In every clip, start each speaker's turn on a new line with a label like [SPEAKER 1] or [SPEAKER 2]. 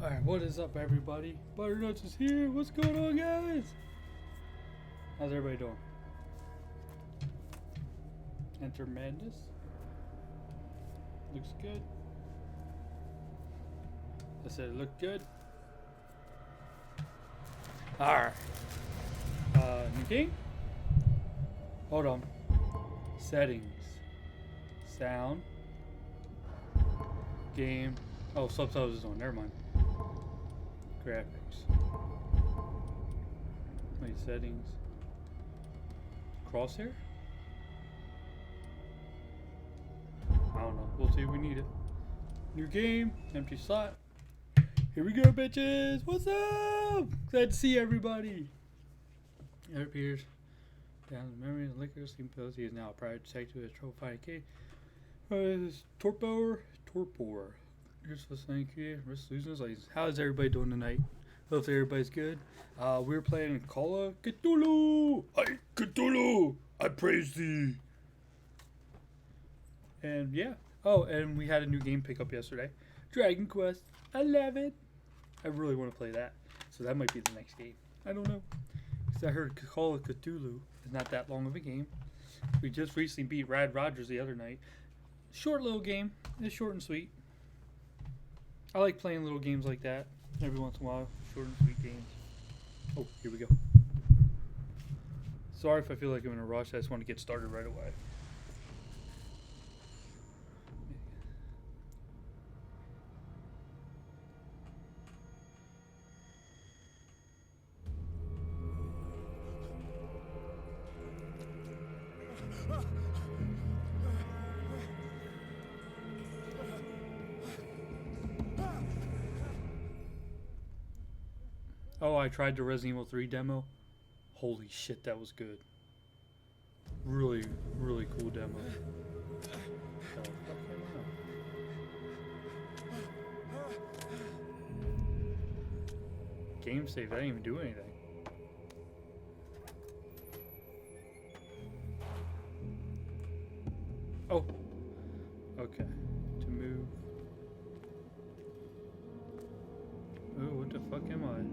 [SPEAKER 1] Alright, what is up, everybody? Butternuts is here. What's going on, guys? How's everybody doing? Enter Madness. Looks good. I said it looked good. Alright. New game? Hold on. Settings. Sound. Game. Oh, subtitles is on. Never mind. Graphics. Wait, settings. Crosshair? I don't know. We'll see if we need it. New game. Empty slot. Here we go, bitches. What's up? Glad to see everybody. It appears. Down the memory of liquor, sleeping pills. He is now a private detective at Trouble Fighting K. Torpor. Here's what's thank you. Risk losing his license. How is everybody doing tonight? Hopefully everybody's good. We're playing Call of Cthulhu. Hi, Cthulhu. I praise thee. And yeah. Oh, and we had a new game pick up yesterday. Dragon Quest 11. I really want to play that. So that might be the next game. I don't know. Because I heard Call of Cthulhu is not that long of a game. We just recently beat Rad Rogers the other night. Short little game. It's short and sweet. I like playing little games like that every once in a while. Short and sweet games. Oh, here we go. Sorry if I feel like I'm in a rush. I just want to get started right away. Oh, I tried the Resident Evil 3 demo. Holy shit, that was good. Really, really cool demo. Game save, I didn't even do anything. Oh, okay. To move. Oh, what the fuck am I?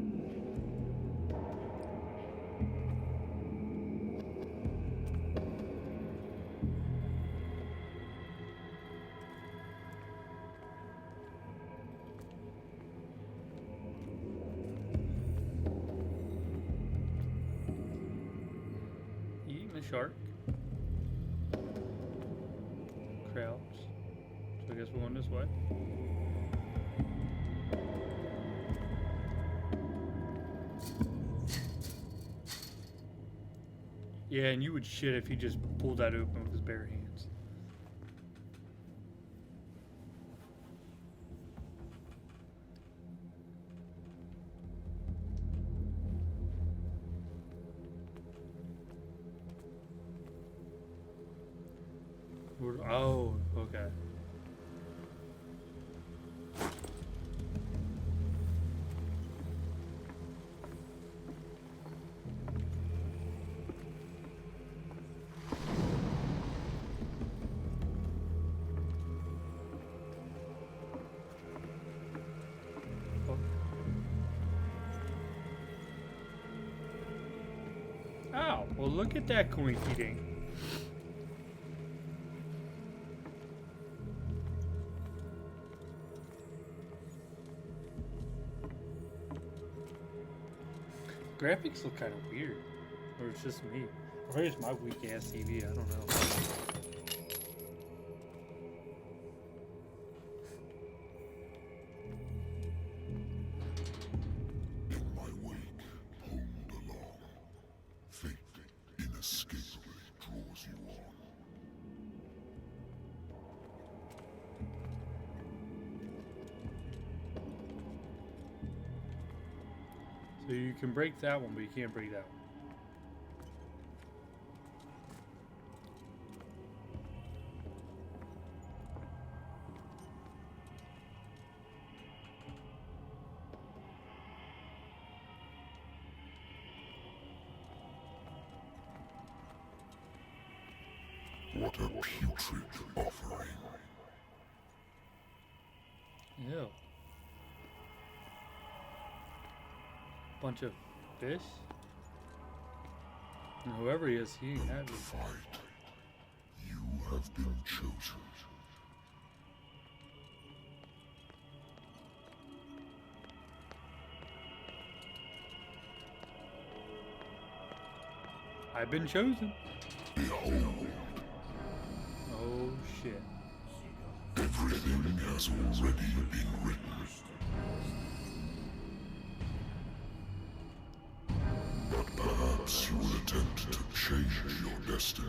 [SPEAKER 1] Eating the shark. Crouch. So I guess we're going this way. Yeah, and you would shit if he just pulled that open with his bare hands. Oh, okay. Oh, well, look at that coinky ding. Graphics look kind of weird. Or it's just me. Or it's my weak ass TV, I don't know.
[SPEAKER 2] In my wake, pulled along. Fate inescapably draws you on.
[SPEAKER 1] So you can break that one, but you can't break that one.
[SPEAKER 2] What a putrid offering.
[SPEAKER 1] Ew. Bunch of fish. And whoever he is, he ain't happy.
[SPEAKER 2] Fight. You have been chosen.
[SPEAKER 1] I've been chosen.
[SPEAKER 2] Behold,
[SPEAKER 1] Oh shit.
[SPEAKER 2] everything has already been written. But perhaps you will attempt to change your destiny.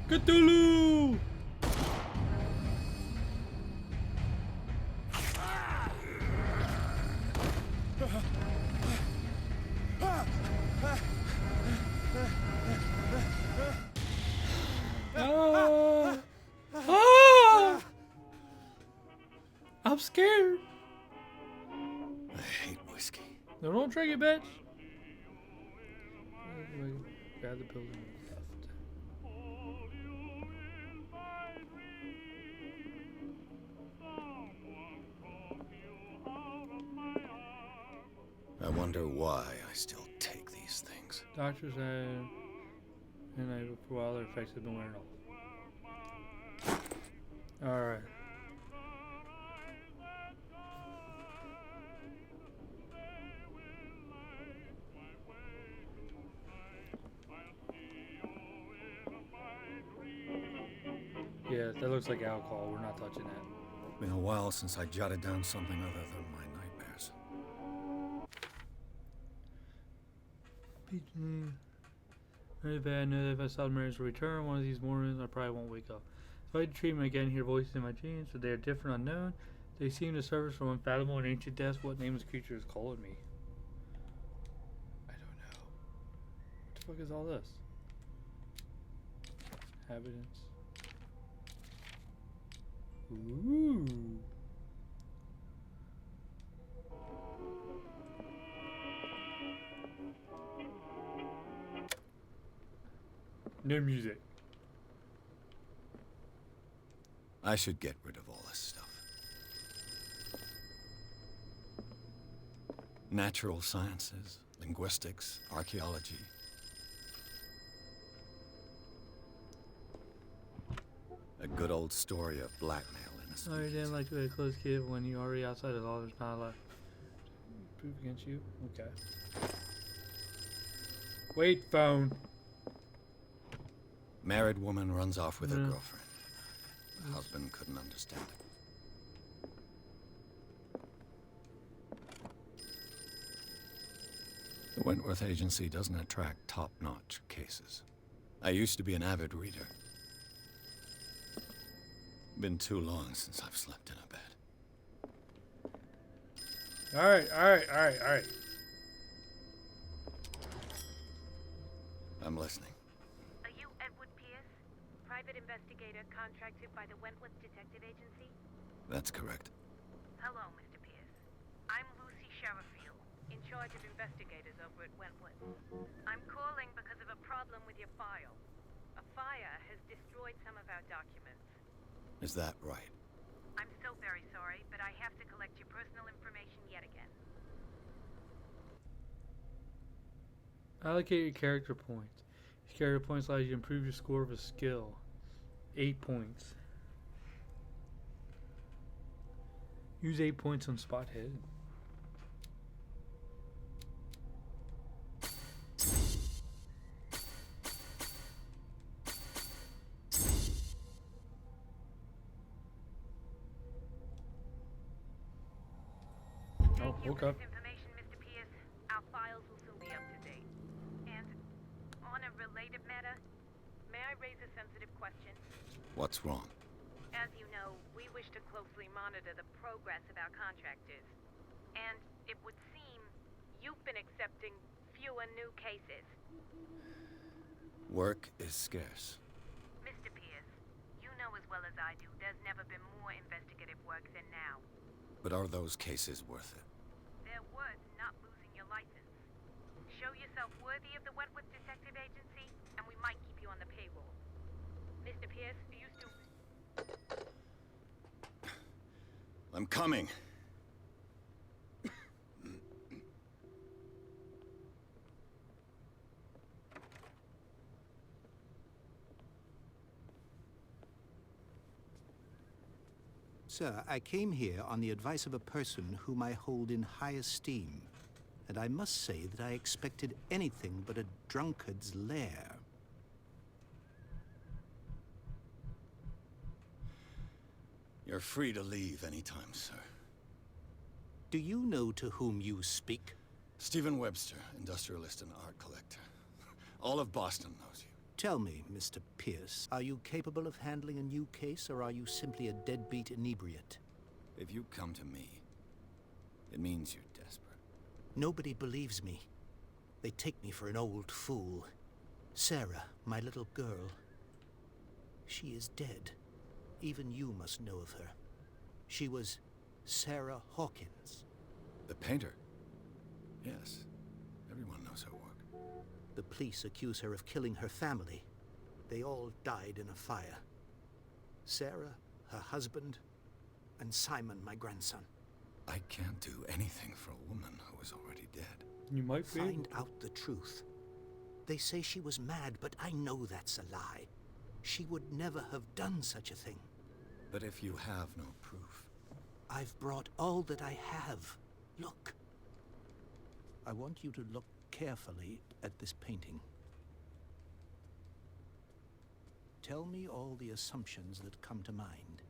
[SPEAKER 1] Cthulhu! Ah! Ah! I'm scared.
[SPEAKER 3] I hate whiskey.
[SPEAKER 1] No, don't drink it, bitch. Grab the building left.
[SPEAKER 3] I wonder why I still take these things.
[SPEAKER 1] Doctors and for a while their effects have been wearing off. Alright. Yeah, that looks like alcohol. We're not touching that.
[SPEAKER 3] Been a while since I jotted down something other than my nightmares.
[SPEAKER 1] Very bad. I know that if I saw the mirrors return one of these mornings, I probably won't wake up. If I dream again, hear voices in my dreams, but they are different, unknown. They seem to surface from unfathomable and ancient depths. What nameless creature is calling me? I don't know. What the fuck is all this? Inhabitants. Ooh. No music.
[SPEAKER 3] I should get rid of all this stuff. Natural sciences, linguistics, archaeology. A good old story of blackmail in a
[SPEAKER 1] Oh, you didn't like to be a close kid when you're already outside of law. There's not a lot proof against you. Okay. Wait, phone.
[SPEAKER 3] Married woman runs off with her
[SPEAKER 1] Yeah.
[SPEAKER 3] girlfriend. The husband couldn't understand it. The Wentworth Agency doesn't attract top-notch cases. I used to be an avid reader. Been too long since I've slept in a bed.
[SPEAKER 1] Alright.
[SPEAKER 3] I'm listening.
[SPEAKER 4] Are you Edward Pierce, private investigator contracted by the Wentworth Detective Agency?
[SPEAKER 3] That's correct.
[SPEAKER 4] Hello, Mr. Pierce. I'm Lucy Sherifield, in charge of investigators over at Wentworth. I'm calling because of a problem with your file. A fire has destroyed some of our documents.
[SPEAKER 3] Is that right?
[SPEAKER 4] I'm so very sorry, but I have to collect your personal information yet again.
[SPEAKER 1] Allocate your character points. Your character points allows you to improve your score of a skill. 8 points. Use 8 points on spot hidden. Oh,
[SPEAKER 4] Thank you
[SPEAKER 1] okay.
[SPEAKER 4] for this information, Mr. Pierce. Our files will soon be up to date. And on a related matter, may I raise a sensitive question?
[SPEAKER 3] What's wrong?
[SPEAKER 4] As you know, we wish to closely monitor the progress of our contractors. And it would seem you've been accepting fewer new cases.
[SPEAKER 3] Work is scarce.
[SPEAKER 4] Mr. Pierce, you know as well as I do there's never been more investigative work than now.
[SPEAKER 3] But are those cases worth it?
[SPEAKER 4] They're worth not losing your license. Show yourself worthy of the Wentworth Detective Agency, and we might keep you on the payroll. Mr. Pierce, are you still...
[SPEAKER 3] I'm coming.
[SPEAKER 5] Sir, I came here on the advice of a person whom I hold in high esteem, and I must say that I expected anything but a drunkard's lair.
[SPEAKER 3] You're free to leave anytime, sir.
[SPEAKER 5] Do you know to whom you speak?
[SPEAKER 3] Stephen Webster, industrialist and art collector. All of Boston knows you.
[SPEAKER 5] Tell me, Mr. Pierce, are you capable of handling a new case, or are you simply a deadbeat inebriate?
[SPEAKER 3] If you come to me, it means you're desperate.
[SPEAKER 5] Nobody believes me. They take me for an old fool. Sarah, my little girl, she is dead. Even you must know of her. She was Sarah Hawkins.
[SPEAKER 3] The painter? Yes. Everyone knows her work.
[SPEAKER 5] The police accuse her of killing her family. They all died in a fire. Sarah, her husband, and Simon, my grandson.
[SPEAKER 3] I can't do anything for a woman who is already dead.
[SPEAKER 1] You might be.
[SPEAKER 5] Find out the truth. They say she was mad, but I know that's a lie. She would never have done such a thing.
[SPEAKER 3] But if you have no proof...
[SPEAKER 5] I've brought all that I have. Look. I want you to look carefully at this painting. Tell me all the assumptions that come to mind.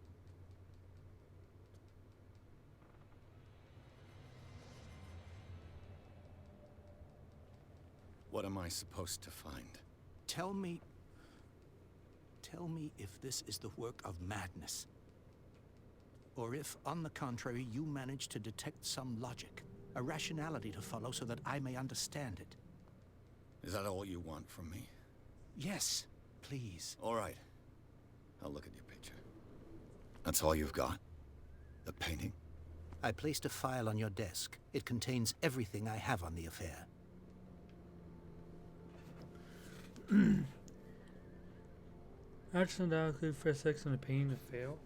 [SPEAKER 3] What am I supposed to find?
[SPEAKER 5] Tell me if this is the work of madness. Or if, on the contrary, you manage to detect some logic, a rationality to follow so that I may understand it.
[SPEAKER 3] Is that all you want from me?
[SPEAKER 5] Yes, please.
[SPEAKER 3] All right. I'll look at your picture. That's all you've got? The painting?
[SPEAKER 5] I placed a file on your desk. It contains everything I have on the affair.
[SPEAKER 1] Action that include first sex and the pain to fail.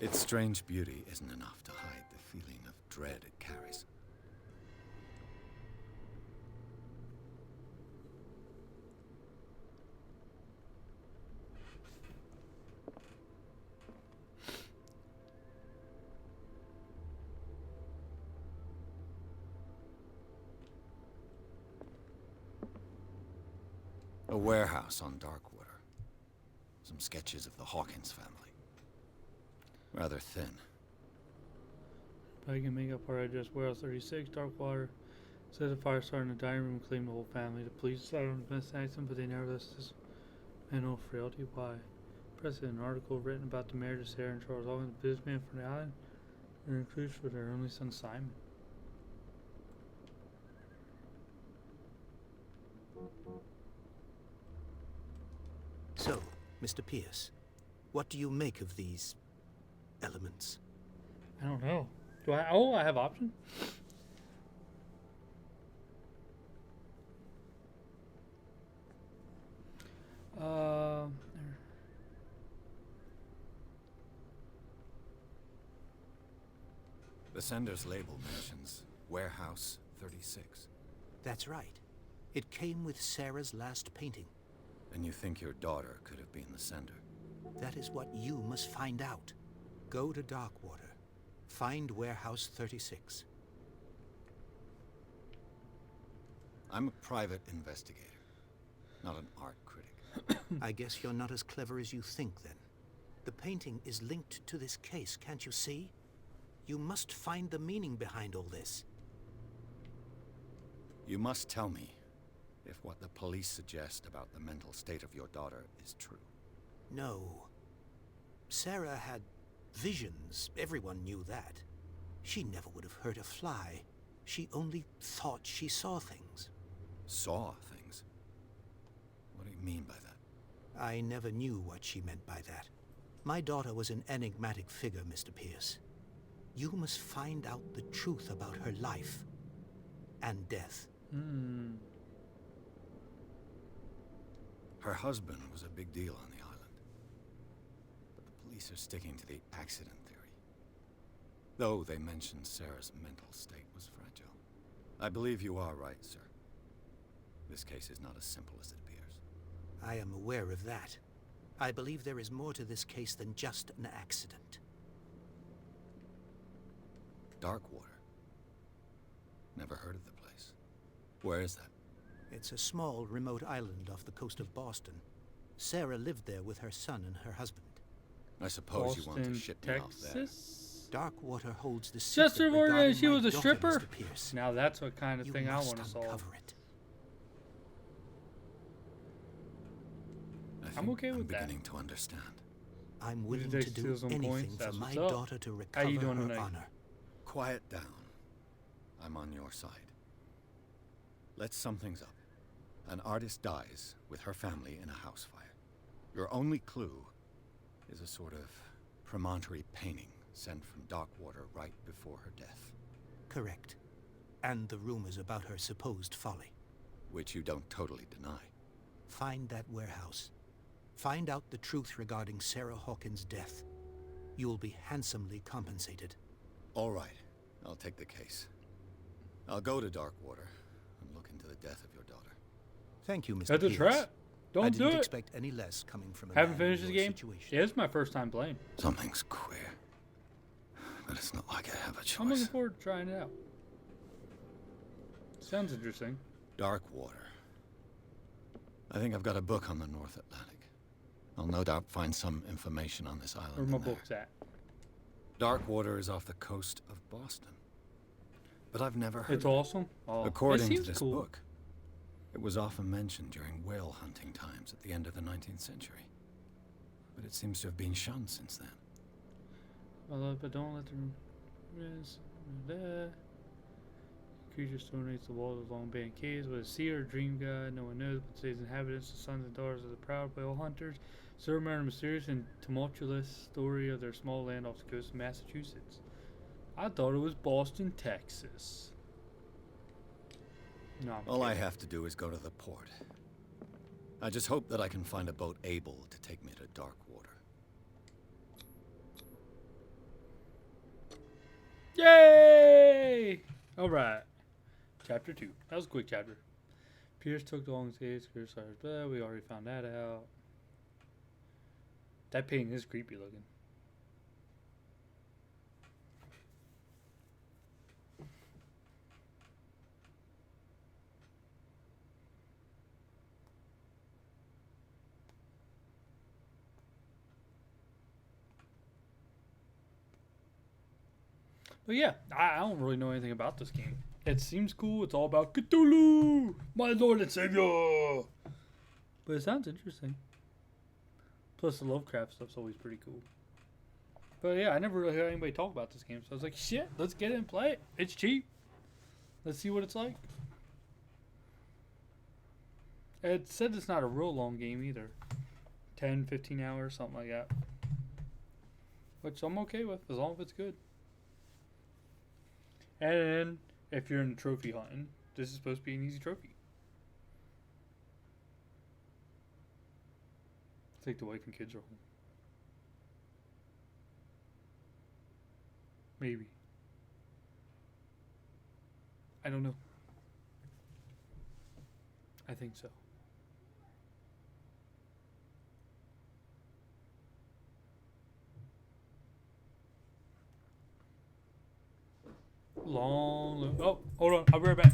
[SPEAKER 3] Its strange beauty isn't enough to hide the feeling of dread it carries. A warehouse on Darkwater. Some sketches of the Hawkins family. Rather thin.
[SPEAKER 1] I can make up our address. Warehouse 36, Darkwater. Said a fire started in the dining room and claimed the whole family. The police decided to investigate them, but they never listed this mental frailty. Why? Press an article written about the marriage of Sarah and Charles Hawkins, a businessman from the island, and includes for their only son Simon.
[SPEAKER 5] So, Mr. Pierce, what do you make of these elements?
[SPEAKER 1] I don't know. Do I? Oh, I have option. There.
[SPEAKER 3] The sender's label mentions Warehouse 36.
[SPEAKER 5] That's right. It came with Sarah's last painting.
[SPEAKER 3] And you think your daughter could have been the sender?
[SPEAKER 5] That is what you must find out. Go to Darkwater. Find Warehouse 36.
[SPEAKER 3] I'm a private investigator, not an art critic.
[SPEAKER 5] I guess you're not as clever as you think, then. The painting is linked to this case, can't you see? You must find the meaning behind all this.
[SPEAKER 3] You must tell me if what the police suggest about the mental state of your daughter is true.
[SPEAKER 5] No. Sarah had visions. Everyone knew that. She never would have hurt a fly. She only thought she saw things.
[SPEAKER 3] Saw things? What do you mean by that?
[SPEAKER 5] I never knew what she meant by that. My daughter was an enigmatic figure, Mr. Pierce. You must find out the truth about her life and death.
[SPEAKER 3] Her husband was a big deal on the island. But the police are sticking to the accident theory. Though they mentioned Sarah's mental state was fragile. I believe you are right, sir. This case is not as simple as it appears.
[SPEAKER 5] I am aware of that. I believe there is more to this case than just an accident.
[SPEAKER 3] Darkwater. Never heard of the place. Where is that?
[SPEAKER 5] It's a small, remote island off the coast of Boston. Sarah lived there with her son and her husband.
[SPEAKER 3] I suppose you want to
[SPEAKER 1] Boston,
[SPEAKER 3] ship me off there.
[SPEAKER 1] Texas.
[SPEAKER 5] Darkwater holds the secret
[SPEAKER 1] Just reported
[SPEAKER 5] regarding
[SPEAKER 1] she was
[SPEAKER 5] my
[SPEAKER 1] a
[SPEAKER 5] daughter,
[SPEAKER 1] stripper.
[SPEAKER 5] Mr. Pierce.
[SPEAKER 1] Now that's what kind of
[SPEAKER 5] You
[SPEAKER 1] thing I
[SPEAKER 5] must
[SPEAKER 1] want to solve.
[SPEAKER 5] uncover it.
[SPEAKER 3] I
[SPEAKER 1] I'm
[SPEAKER 3] think
[SPEAKER 1] okay with that.
[SPEAKER 3] beginning to understand.
[SPEAKER 5] I'm willing
[SPEAKER 1] take
[SPEAKER 5] to do
[SPEAKER 1] steals on
[SPEAKER 5] anything
[SPEAKER 1] points,
[SPEAKER 5] for
[SPEAKER 1] that's
[SPEAKER 5] my
[SPEAKER 1] what's up.
[SPEAKER 5] daughter to
[SPEAKER 1] How
[SPEAKER 5] recover
[SPEAKER 1] you doing
[SPEAKER 5] her
[SPEAKER 1] tonight?
[SPEAKER 5] honor.
[SPEAKER 3] Quiet down. I'm on your side. Let's sum things up. An artist dies with her family in a house fire. Your only clue is a sort of promontory painting sent from Darkwater right before her death.
[SPEAKER 5] Correct. And the rumors about her supposed folly.
[SPEAKER 3] Which you don't totally deny.
[SPEAKER 5] Find that warehouse. Find out the truth regarding Sarah Hawkins' death. You'll be handsomely compensated.
[SPEAKER 3] All right. I'll take the case. I'll go to Darkwater and look into the death of your daughter.
[SPEAKER 5] Thank you, Mr.
[SPEAKER 1] That's a
[SPEAKER 5] Pierce.
[SPEAKER 1] trap.
[SPEAKER 5] I
[SPEAKER 1] Don't
[SPEAKER 5] didn't
[SPEAKER 1] do it.
[SPEAKER 5] expect any less coming from a
[SPEAKER 1] Haven't
[SPEAKER 5] man in
[SPEAKER 1] finished the
[SPEAKER 5] your
[SPEAKER 1] game.
[SPEAKER 5] situation.
[SPEAKER 1] Yeah, it's my first time playing.
[SPEAKER 3] Something's queer. But it's not like I have a
[SPEAKER 1] I'm looking
[SPEAKER 3] choice.
[SPEAKER 1] forward to trying it out. Sounds interesting.
[SPEAKER 3] Darkwater. I think I've got a book on the North Atlantic. I'll no doubt find some information on this island
[SPEAKER 1] Where my
[SPEAKER 3] in there.
[SPEAKER 1] book's at.
[SPEAKER 3] Darkwater is off the coast of Boston. But I've never heard
[SPEAKER 1] It's
[SPEAKER 3] of it.
[SPEAKER 1] awesome. Oh,
[SPEAKER 3] According
[SPEAKER 1] it
[SPEAKER 3] to
[SPEAKER 1] seems
[SPEAKER 3] this
[SPEAKER 1] cool.
[SPEAKER 3] book, it was often mentioned during whale hunting times at the end of the 19th century. But it seems to have been shunned since then.
[SPEAKER 1] Well, but don't let them rest. Creature donates the walls of long banned caves with a seer or dream god. No one knows but today's inhabitants, the sons and daughters of the proud whale hunters, serve around a mysterious and tumultuous story of their small land off the coast of Massachusetts. I thought it was Boston, Texas. No, I'm
[SPEAKER 3] All I
[SPEAKER 1] kidding.
[SPEAKER 3] have to do is go to the port. I just hope that I can find a boat able to take me to Darkwater.
[SPEAKER 1] Yay! Alright. Chapter 2. That was a quick chapter. Pierce took the long skates, but we already found that out. That painting is creepy looking. But yeah, I don't really know anything about this game. It seems cool. It's all about Cthulhu, my lord and savior. But it sounds interesting. Plus the Lovecraft stuff's always pretty cool. But yeah, I never really heard anybody talk about this game. So I was like, shit, let's get it and play it. It's cheap. Let's see what it's like. It said it's not a real long game either. 10, 15 hours, something like that. Which I'm okay with, as long as it's good. And if you're in trophy hunting, this is supposed to be an easy trophy. I think the wife and kids are home. Maybe. I don't know. I think so. Long. Oh, hold on. I'll be right back.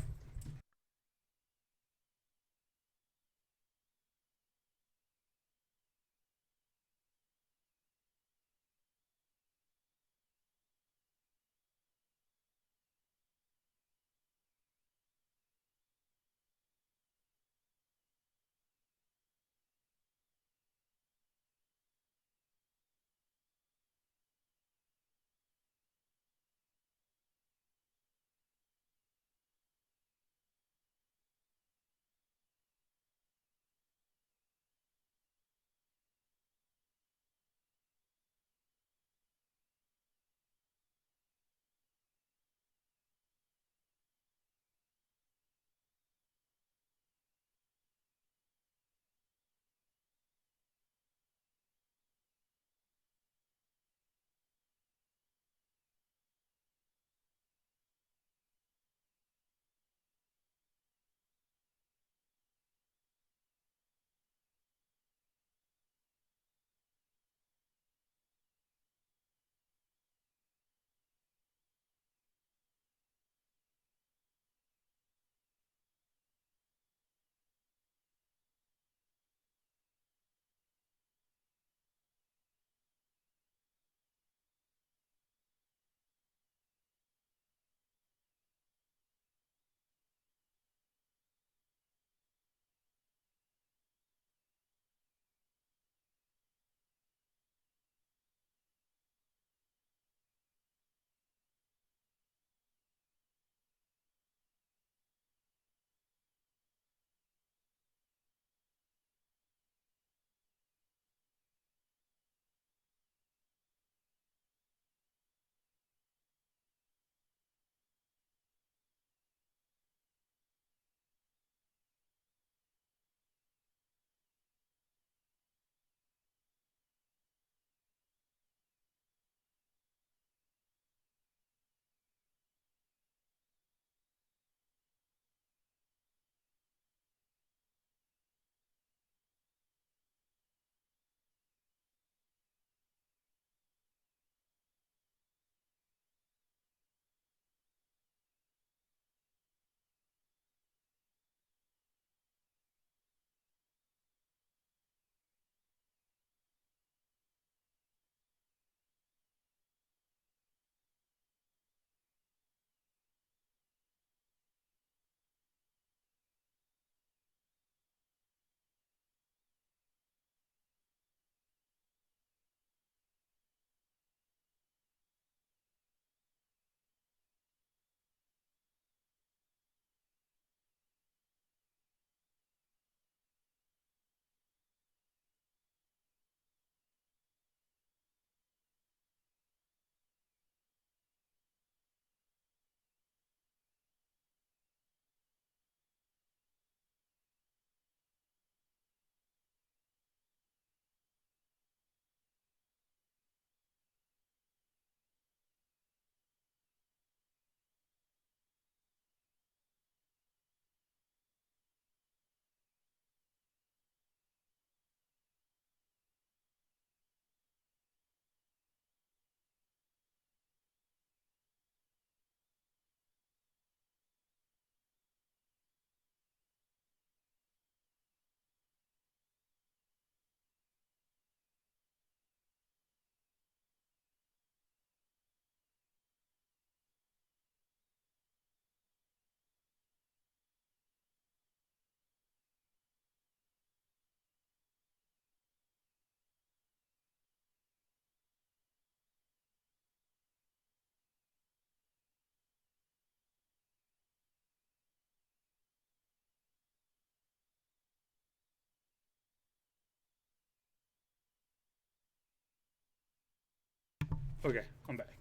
[SPEAKER 1] Okay, I'm back.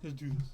[SPEAKER 1] Let's do this.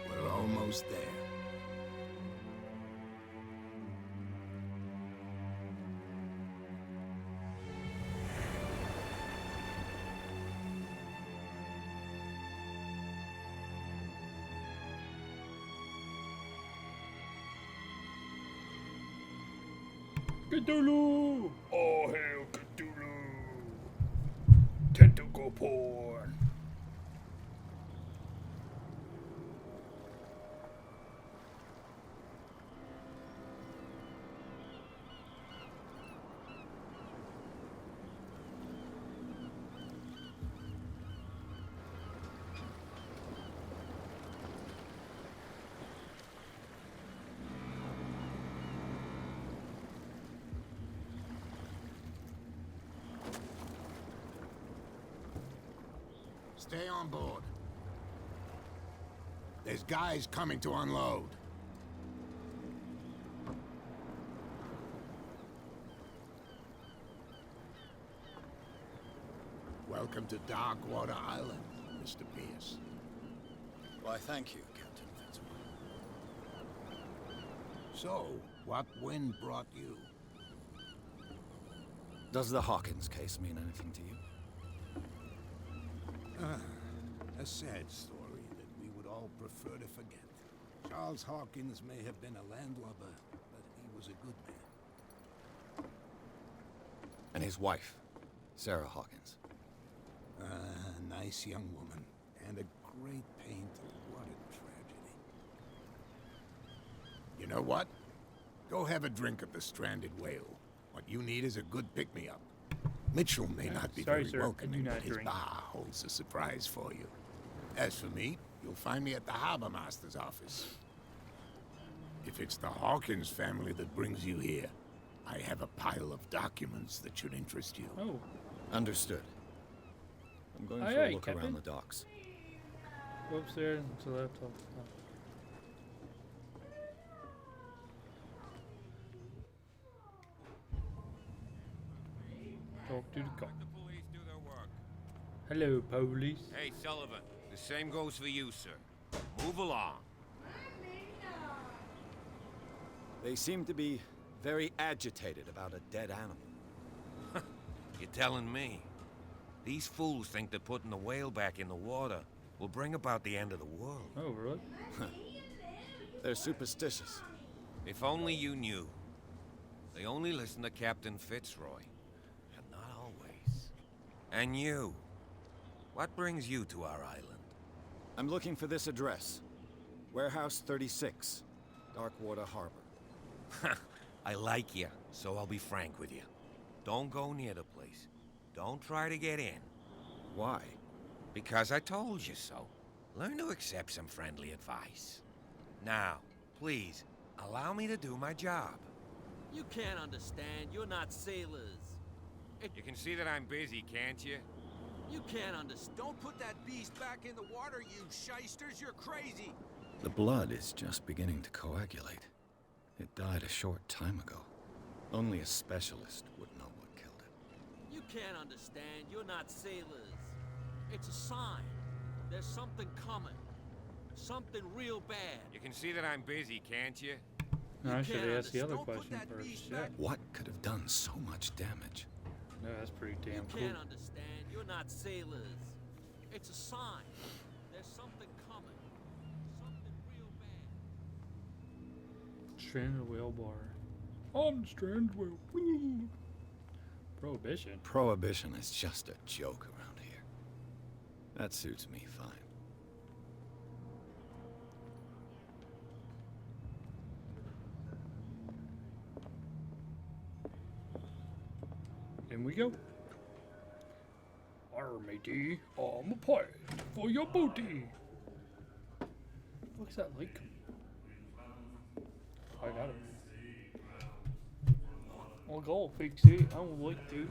[SPEAKER 6] We're almost there.
[SPEAKER 1] Cthulhu! Oh, hail Cthulhu! Tentacle porn!
[SPEAKER 6] Stay on board. There's guys coming to unload. Welcome to Darkwater Island, Mr. Pierce.
[SPEAKER 3] Why, thank you, Captain Fitzroy.
[SPEAKER 6] So, what wind brought you?
[SPEAKER 3] Does the Hawkins case mean anything to you?
[SPEAKER 6] A sad story that we would all prefer to forget. Charles Hawkins may have been a landlubber, but he was a good man.
[SPEAKER 3] And his wife, Sarah Hawkins.
[SPEAKER 6] Nice young woman, and a great pain to what a tragedy. You know what? Go have a drink of the stranded whale. What you need is a good pick-me-up. Mitchell may not be
[SPEAKER 1] Sorry,
[SPEAKER 6] very
[SPEAKER 1] sir, I do
[SPEAKER 6] welcoming,
[SPEAKER 1] not
[SPEAKER 6] but his
[SPEAKER 1] drink.
[SPEAKER 6] bar holds a surprise for you. As for me, you'll find me at the harbor master's office. If it's the Hawkins family that brings you here, I have a pile of documents that should interest you.
[SPEAKER 1] Oh,
[SPEAKER 3] Understood. I'm going
[SPEAKER 1] Aye,
[SPEAKER 3] for a
[SPEAKER 1] aye,
[SPEAKER 3] look
[SPEAKER 1] Captain.
[SPEAKER 3] around the docks.
[SPEAKER 1] go upstairs to the laptop. Talk to the cop.
[SPEAKER 7] Let the police do their work.
[SPEAKER 1] Hello, police.
[SPEAKER 7] Hey, Sullivan, the same goes for you, sir. Move along.
[SPEAKER 3] They seem to be very agitated about a dead animal.
[SPEAKER 7] You're telling me? These fools think that putting the whale back in the water will bring about the end of the world.
[SPEAKER 1] Oh, really?
[SPEAKER 3] They're superstitious.
[SPEAKER 7] If only you knew. They only listen to Captain Fitzroy. And not always. And you. What brings you to our island?
[SPEAKER 3] I'm looking for this address. Warehouse 36, Darkwater Harbor.
[SPEAKER 7] I like you, so I'll be frank with you. Don't go near the place. Don't try to get in.
[SPEAKER 3] Why?
[SPEAKER 7] Because I told you so. Learn to accept some friendly advice. Now, please, allow me to do my job.
[SPEAKER 8] You can't understand. You're not sailors.
[SPEAKER 7] You can see that I'm busy, can't you?
[SPEAKER 8] You can't understand. Don't put that beast back in the water, you shysters. You're crazy.
[SPEAKER 3] The blood is just beginning to coagulate. It died a short time ago. Only a specialist would know what killed it.
[SPEAKER 8] You can't understand. You're not sailors. It's a sign. There's something coming. Something real bad.
[SPEAKER 7] You can see that I'm busy, can't you?
[SPEAKER 1] No, I should
[SPEAKER 8] can't
[SPEAKER 1] ask the other
[SPEAKER 8] Don't put
[SPEAKER 1] question
[SPEAKER 8] that
[SPEAKER 1] first.
[SPEAKER 8] beast
[SPEAKER 1] Shit.
[SPEAKER 8] back.
[SPEAKER 3] What could have done so much damage?
[SPEAKER 1] No, that's pretty
[SPEAKER 8] You
[SPEAKER 1] damn cool.
[SPEAKER 8] can't understand. You're not sailors. It's a sign. There's something coming. Something real bad.
[SPEAKER 1] Stranded whale bar. On stranded whale. Whee! Prohibition.
[SPEAKER 3] Prohibition is just a joke around here. That suits me fine.
[SPEAKER 1] In we go. Arr, matey, I'm a pirate for your booty. What's that like? I got it. I'll go fix it. I don't like to.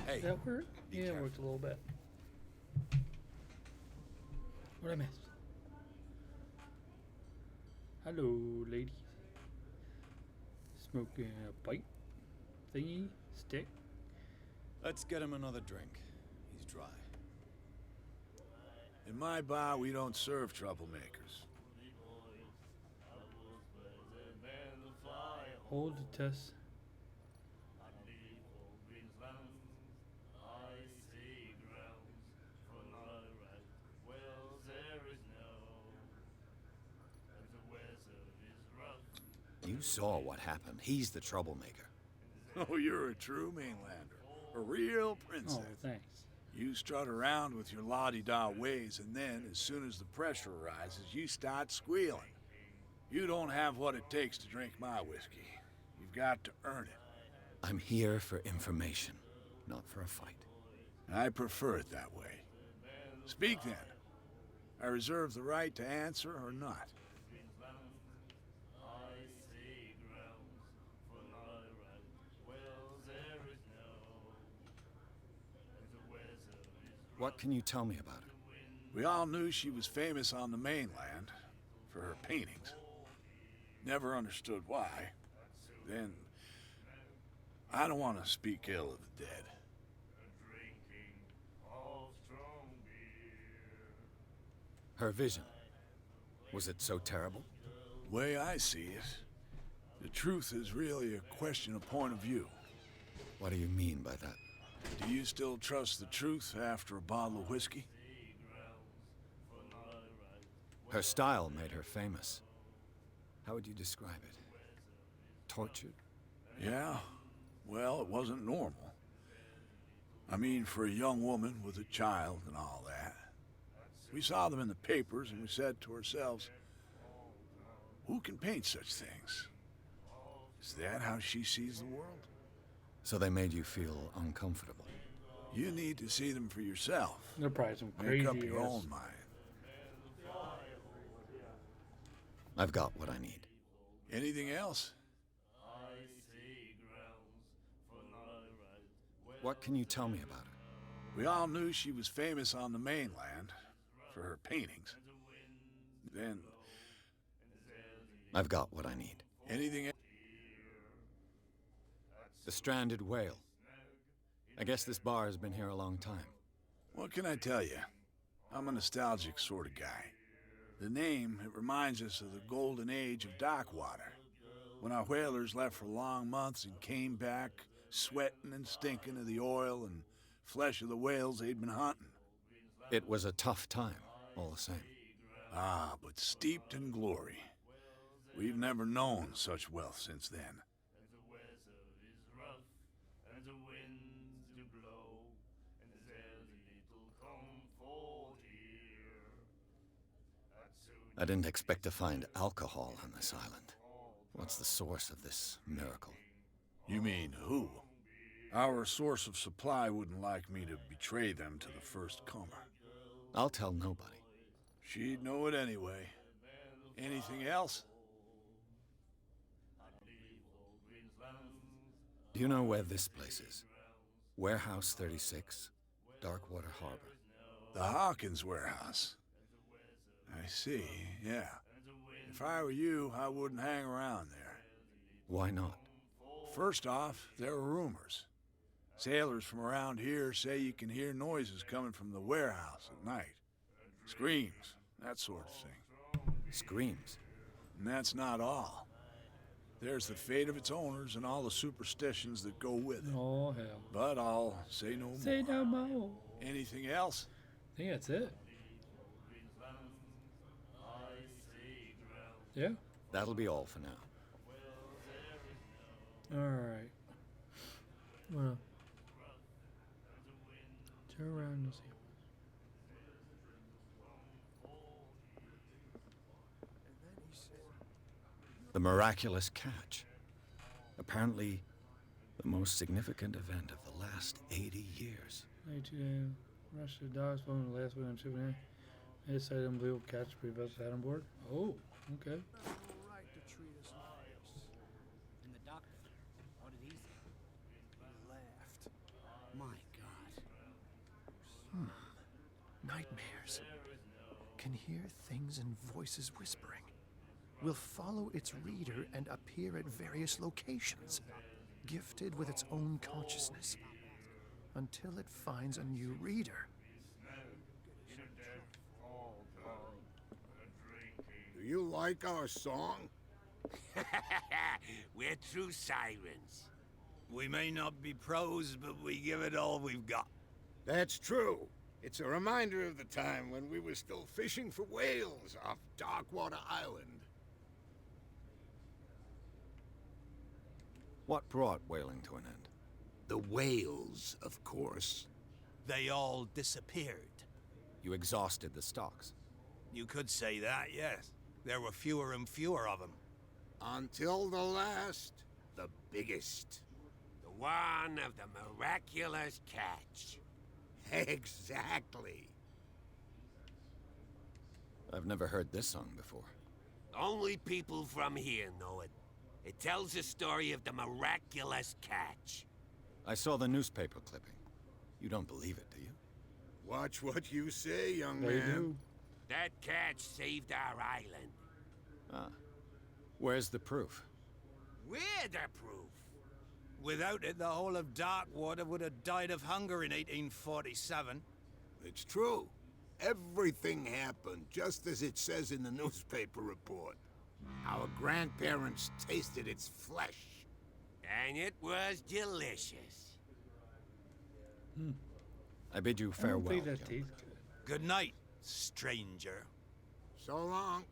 [SPEAKER 6] Hey,
[SPEAKER 1] Did that work?
[SPEAKER 6] Be
[SPEAKER 1] Yeah, it
[SPEAKER 6] careful.
[SPEAKER 1] worked a little bit. What I miss? Hello, lady. Smoking a pipe thingy stick.
[SPEAKER 3] Let's get him another drink. He's dry.
[SPEAKER 6] in my bar, we don't serve troublemakers.
[SPEAKER 1] Hold the test.
[SPEAKER 3] You saw what happened. He's the troublemaker.
[SPEAKER 6] Oh, you're a true mainlander. A real princess.
[SPEAKER 1] Oh, thanks.
[SPEAKER 6] You strut around with your la-di-da ways, and then, as soon as the pressure arises, you start squealing. You don't have what it takes to drink my whiskey. You've got to earn it.
[SPEAKER 3] I'm here for information, not for a fight.
[SPEAKER 6] I prefer it that way. Speak then. I reserve the right to answer or not.
[SPEAKER 3] What can you tell me about her?
[SPEAKER 6] We all knew she was famous on the mainland for her paintings. Never understood why. Then, I don't want to speak ill of the dead.
[SPEAKER 3] Her vision. Was it so terrible?
[SPEAKER 6] The way I see it, the truth is really a question of point of view.
[SPEAKER 3] What do you mean by that?
[SPEAKER 6] Do you still trust the truth after a bottle of whiskey?
[SPEAKER 3] Her style made her famous. How would you describe it? Tortured?
[SPEAKER 6] Yeah, well, it wasn't normal. I mean, for a young woman with a child and all that. We saw them in the papers and we said to ourselves, who can paint such things? Is that how she sees the world?
[SPEAKER 3] So they made you feel uncomfortable.
[SPEAKER 6] You need to see them for yourself.
[SPEAKER 1] They're probably some
[SPEAKER 6] Make
[SPEAKER 1] crazy
[SPEAKER 6] up your
[SPEAKER 1] ass-
[SPEAKER 6] own mind.
[SPEAKER 3] I've got what I need.
[SPEAKER 6] Anything else?
[SPEAKER 3] What can you tell me about her?
[SPEAKER 6] We all knew she was famous on the mainland for her paintings. Then,
[SPEAKER 3] I've got what I need.
[SPEAKER 6] anything else?
[SPEAKER 3] The stranded whale. I guess this bar has been here a long time.
[SPEAKER 6] What can I tell you? I'm a nostalgic sort of guy. The name, it reminds us of the golden age of dock water, when our whalers left for long months and came back sweating and stinking of the oil and flesh of the whales they'd been hunting.
[SPEAKER 3] It was a tough time, all the same.
[SPEAKER 6] Ah, but steeped in glory. We've never known such wealth since then.
[SPEAKER 3] I didn't expect to find alcohol on this island. What's the source of this miracle?
[SPEAKER 6] You mean who? Our source of supply wouldn't like me to betray them to the first comer.
[SPEAKER 3] I'll tell nobody.
[SPEAKER 6] She'd know it anyway. Anything else?
[SPEAKER 3] Do you know where this place is? Warehouse 36, Darkwater Harbor.
[SPEAKER 6] The Hawkins warehouse. I see, yeah. If I were you, I wouldn't hang around there.
[SPEAKER 3] Why not?
[SPEAKER 9] First off, there are rumors. Sailors from around here say you can hear noises coming from the warehouse at night. Screams, that sort of thing.
[SPEAKER 3] Screams.
[SPEAKER 9] And that's not all. There's the fate of its owners and all the superstitions that go with it.
[SPEAKER 1] Oh, hell.
[SPEAKER 9] But I'll say no more.
[SPEAKER 1] Say no more.
[SPEAKER 9] Anything else?
[SPEAKER 1] I think that's it. Yeah.
[SPEAKER 3] That'll be all for now.
[SPEAKER 1] Alright. Well. Turn around and see.
[SPEAKER 3] The miraculous catch. Apparently, the most significant event of the last 80 years.
[SPEAKER 1] 92 Rush the dogs following the last one on Super Nine. This item will catch pre-best item board. Oh, okay.
[SPEAKER 10] Right to treat us like this.
[SPEAKER 8] And the doctor, what did he say?
[SPEAKER 10] He laughed. My God. Nightmares. Can hear things and voices whispering. Will follow its reader and appear at various locations, gifted with its own consciousness, until it finds a new reader.
[SPEAKER 6] Do you like our song?
[SPEAKER 11] We're true sirens.
[SPEAKER 12] We may not be pros, but we give it all we've got.
[SPEAKER 6] That's true. It's a reminder of the time when we were still fishing for whales off Darkwater Island.
[SPEAKER 3] What brought whaling to an end?
[SPEAKER 6] The whales, of course.
[SPEAKER 12] They all disappeared.
[SPEAKER 3] You exhausted the stocks.
[SPEAKER 12] You could say that, yes. There were fewer and fewer of them.
[SPEAKER 6] Until the last, the biggest.
[SPEAKER 11] The one of the miraculous catch.
[SPEAKER 6] Exactly.
[SPEAKER 3] I've never heard this song before.
[SPEAKER 11] Only people from here know it. It tells the story of the miraculous catch.
[SPEAKER 3] I saw the newspaper clipping. You don't believe it, do you?
[SPEAKER 6] Watch what you say, young
[SPEAKER 1] They
[SPEAKER 6] man.
[SPEAKER 1] do.
[SPEAKER 11] That catch saved our island.
[SPEAKER 3] Ah. Where's the proof?
[SPEAKER 11] We're the proof.
[SPEAKER 12] Without it, the whole of Darkwater would have died of hunger in 1847.
[SPEAKER 6] It's true. Everything happened just as it says in the newspaper report. Our grandparents tasted its flesh.
[SPEAKER 11] And it was delicious.
[SPEAKER 3] I bid you
[SPEAKER 1] I don't
[SPEAKER 3] farewell.
[SPEAKER 1] think that
[SPEAKER 3] young
[SPEAKER 1] tastes
[SPEAKER 3] man.
[SPEAKER 1] good.
[SPEAKER 12] Good night, stranger.
[SPEAKER 6] So long.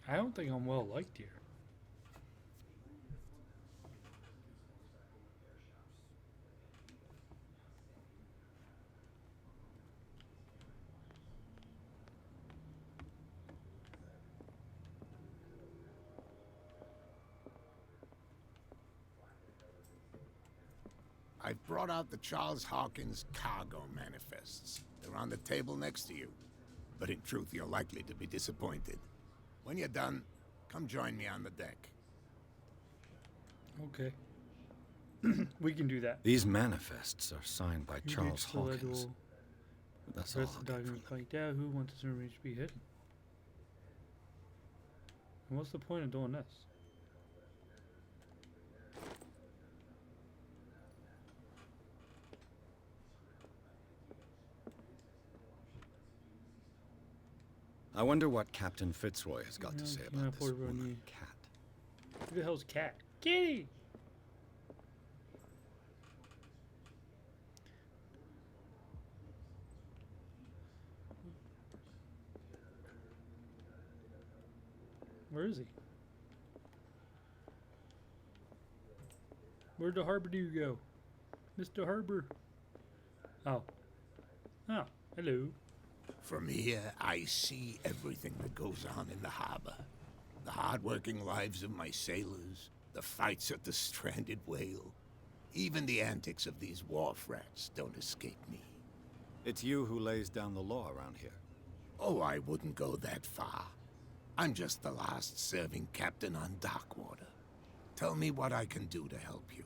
[SPEAKER 1] I don't think I'm well liked here.
[SPEAKER 6] I've brought out the Charles Hawkins cargo manifests. They're on the table next to you. But in truth, you're likely to be disappointed. When you're done, come join me on the deck.
[SPEAKER 1] Okay. We can do that.
[SPEAKER 3] These manifests are signed by
[SPEAKER 1] You
[SPEAKER 3] Charles
[SPEAKER 1] reach the
[SPEAKER 3] Hawkins.
[SPEAKER 1] legible
[SPEAKER 3] But that's all
[SPEAKER 1] rest
[SPEAKER 3] I'll
[SPEAKER 1] of the
[SPEAKER 3] get from
[SPEAKER 1] documents
[SPEAKER 3] them.
[SPEAKER 1] like that. Who wants this information to be hidden? And what's the point of doing this?
[SPEAKER 3] I wonder what Captain Fitzroy has got to say
[SPEAKER 1] Yeah,
[SPEAKER 3] about this
[SPEAKER 1] poor Ronnie.
[SPEAKER 3] woman cat.
[SPEAKER 1] Who the hell's Cat? Kitty! Where is he? Where'd the harbor do go? Mr. Harbor. Oh. Oh, hello.
[SPEAKER 6] From here, I see everything that goes on in the harbor. The hard-working lives of my sailors, the fights at the stranded whale. Even the antics of these wharf rats don't escape me.
[SPEAKER 3] It's you who lays down the law around here.
[SPEAKER 6] Oh, I wouldn't go that far. I'm just the last serving captain on Darkwater. Tell me what I can do to help you.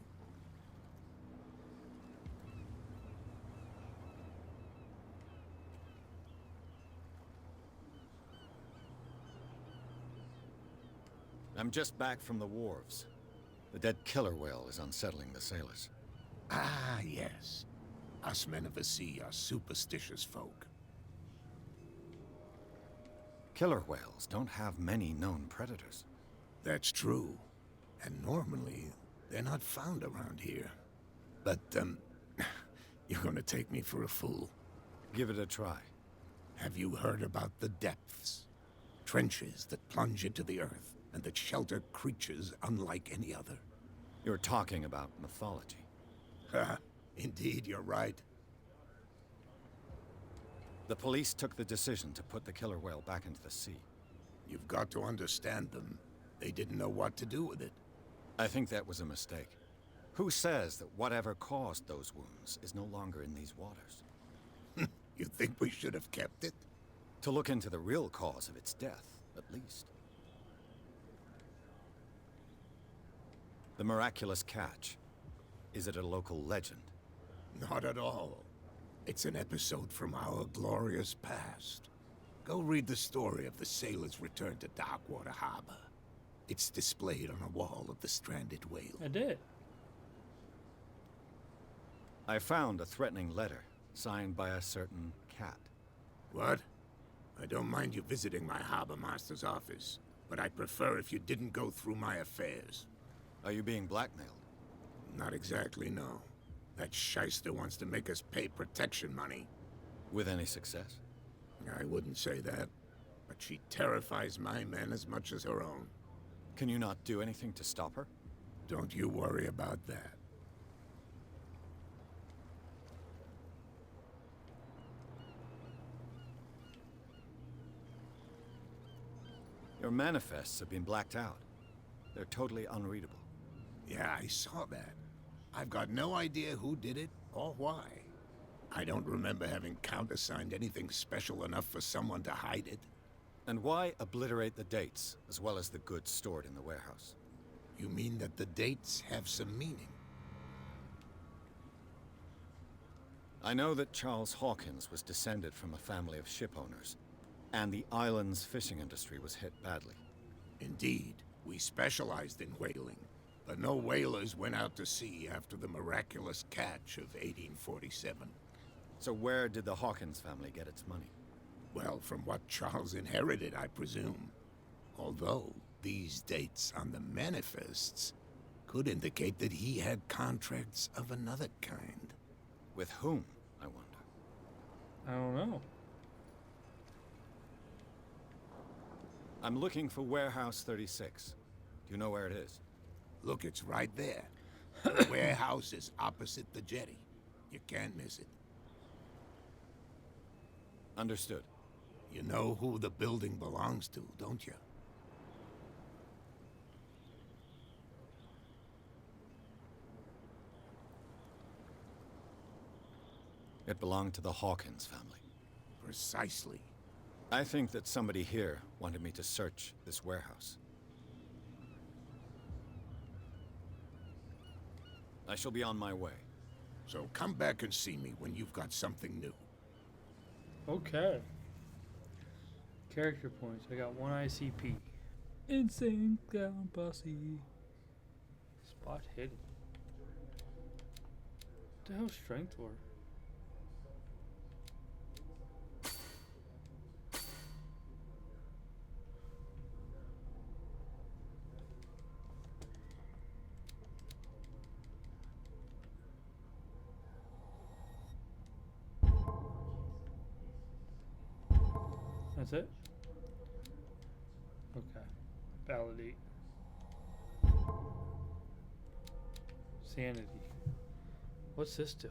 [SPEAKER 3] I'm just back from the wharves. The dead killer whale is unsettling the sailors.
[SPEAKER 6] Ah, yes. Us men of the sea are superstitious folk.
[SPEAKER 3] Killer whales don't have many known predators.
[SPEAKER 6] That's true. And normally, they're not found around here. But, you're gonna take me for a fool.
[SPEAKER 3] Give it a try.
[SPEAKER 6] Have you heard about the depths? Trenches that plunge into the earth and that shelter creatures unlike any other.
[SPEAKER 3] You're talking about mythology.
[SPEAKER 6] Indeed, you're right.
[SPEAKER 3] The police took the decision to put the killer whale back into the sea.
[SPEAKER 6] You've got to understand them. They didn't know what to do with it.
[SPEAKER 3] I think that was a mistake. Who says that whatever caused those wounds is no longer in these waters?
[SPEAKER 6] You think we should have kept it?
[SPEAKER 3] To look into the real cause of its death, at least. The miraculous catch. Is it a local legend?
[SPEAKER 6] Not at all. It's an episode from our glorious past. Go read the story of the sailor's return to Darkwater Harbor. It's displayed on a wall of the stranded whale.
[SPEAKER 1] I did.
[SPEAKER 3] I found a threatening letter, signed by a certain cat.
[SPEAKER 6] What? I don't mind you visiting my harbor master's office, but I'd prefer if you didn't go through my affairs.
[SPEAKER 3] Are you being blackmailed?
[SPEAKER 6] Not exactly, no. That shyster wants to make us pay protection money.
[SPEAKER 3] With any success?
[SPEAKER 6] I wouldn't say that, but she terrifies my men as much as her own.
[SPEAKER 3] Can you not do anything to stop her?
[SPEAKER 6] Don't you worry about that.
[SPEAKER 3] Your manifests have been blacked out. They're totally unreadable.
[SPEAKER 6] Yeah, I saw that. I've got no idea who did it or why. I don't remember having countersigned anything special enough for someone to hide it.
[SPEAKER 3] And why obliterate the dates, as well as the goods stored in the warehouse?
[SPEAKER 6] You mean that the dates have some meaning?
[SPEAKER 3] I know that Charles Hawkins was descended from a family of ship owners, and the island's fishing industry was hit badly.
[SPEAKER 6] Indeed, we specialized in whaling, but no whalers went out to sea after the miraculous catch of 1847.
[SPEAKER 3] So where did the Hawkins family get its money?
[SPEAKER 6] Well, from what Charles inherited, I presume. Although, these dates on the manifests could indicate that he had contracts of another kind.
[SPEAKER 3] With whom, I wonder?
[SPEAKER 1] I don't know.
[SPEAKER 3] I'm looking for Warehouse 36. Do you know where it is?
[SPEAKER 6] Look, it's right there. The warehouse is opposite the jetty. You can't miss it.
[SPEAKER 3] Understood.
[SPEAKER 6] You know who the building belongs to, don't you?
[SPEAKER 3] It belonged to the Hawkins family.
[SPEAKER 6] Precisely.
[SPEAKER 3] I think that somebody here wanted me to search this warehouse. I shall be on my way.
[SPEAKER 6] So come back and see me when you've got something new.
[SPEAKER 1] Okay. Character points. I got 1 ICP. Insane clown posse. Spot hidden. What the hell's strength for? That's it? Okay. Validate. Sanity. What's this do?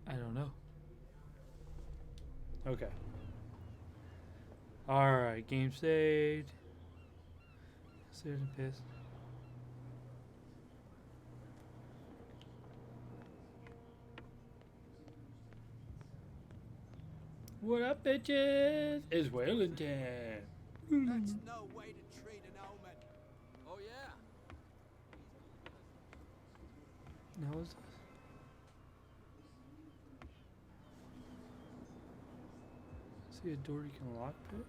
[SPEAKER 1] I don't know. Okay. Alright, game saved. Saved and pissed. What up, bitches? It's whaling time.
[SPEAKER 8] That's no way to treat an omen. Oh, yeah.
[SPEAKER 1] Now what's this? See a door you can lockpick?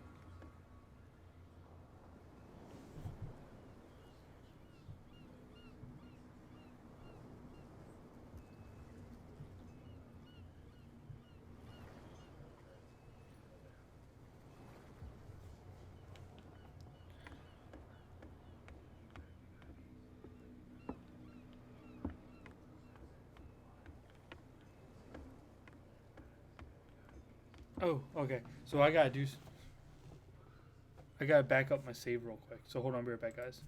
[SPEAKER 1] Oh, okay. So I gotta back up my save real quick. So hold on, be right back, guys.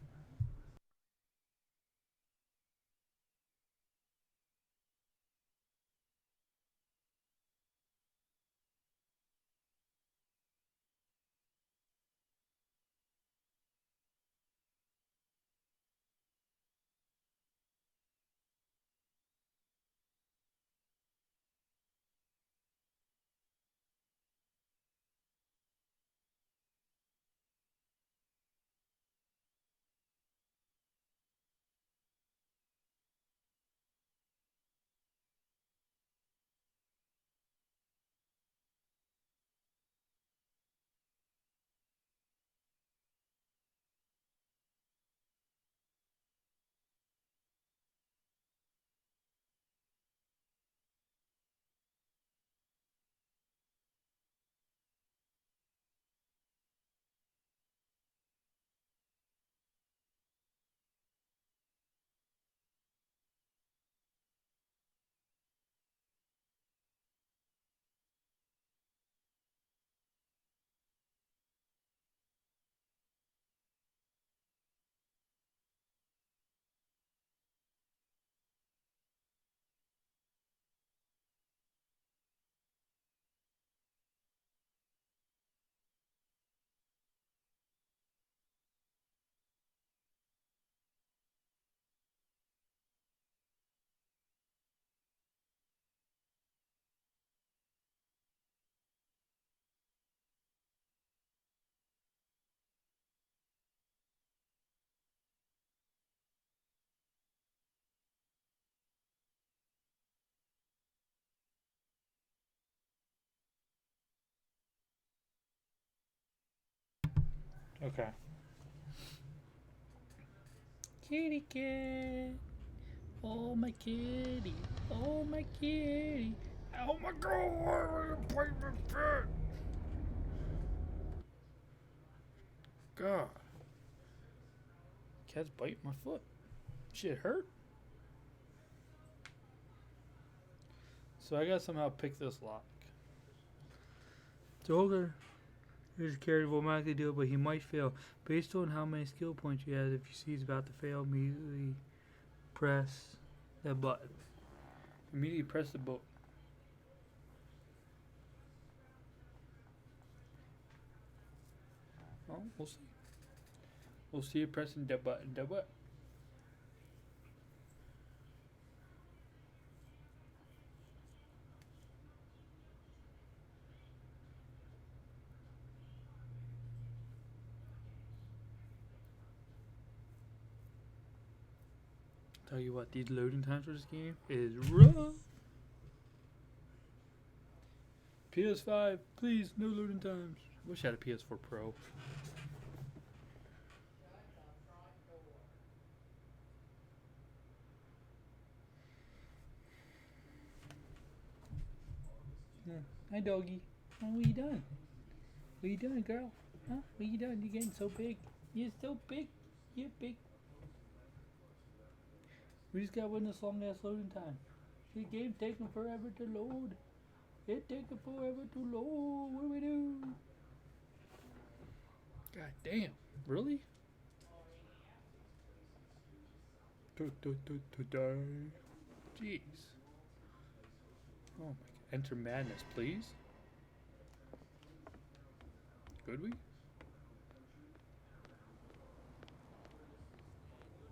[SPEAKER 1] Okay. Kitty cat. Oh my kitty. Oh my kitty. Oh my god. Play with that. God. Cat's biting my foot. Shit hurt. So I gotta somehow pick this lock. Joker is carried will automatically do it, but he might fail. Based on how many skill points you have, if you see he's about to fail, immediately press that button. Immediately press the button. Oh, we'll see. We'll see you pressing that button. That button. Tell you what, these loading times for this game is rough. PS5, please, no loading times. Wish I had a PS4 Pro. Yeah. Hi, doggy. Oh, what you doing? What you doing, girl? Huh? What you doing? You're getting so big. You're so big. You're big. We just got one this long ass loading time. The game's taking forever to load. It's taking forever to load. What do we do? God damn. Really? Die. Jeez. Oh my god. Enter madness, please. Could we?
[SPEAKER 8] You're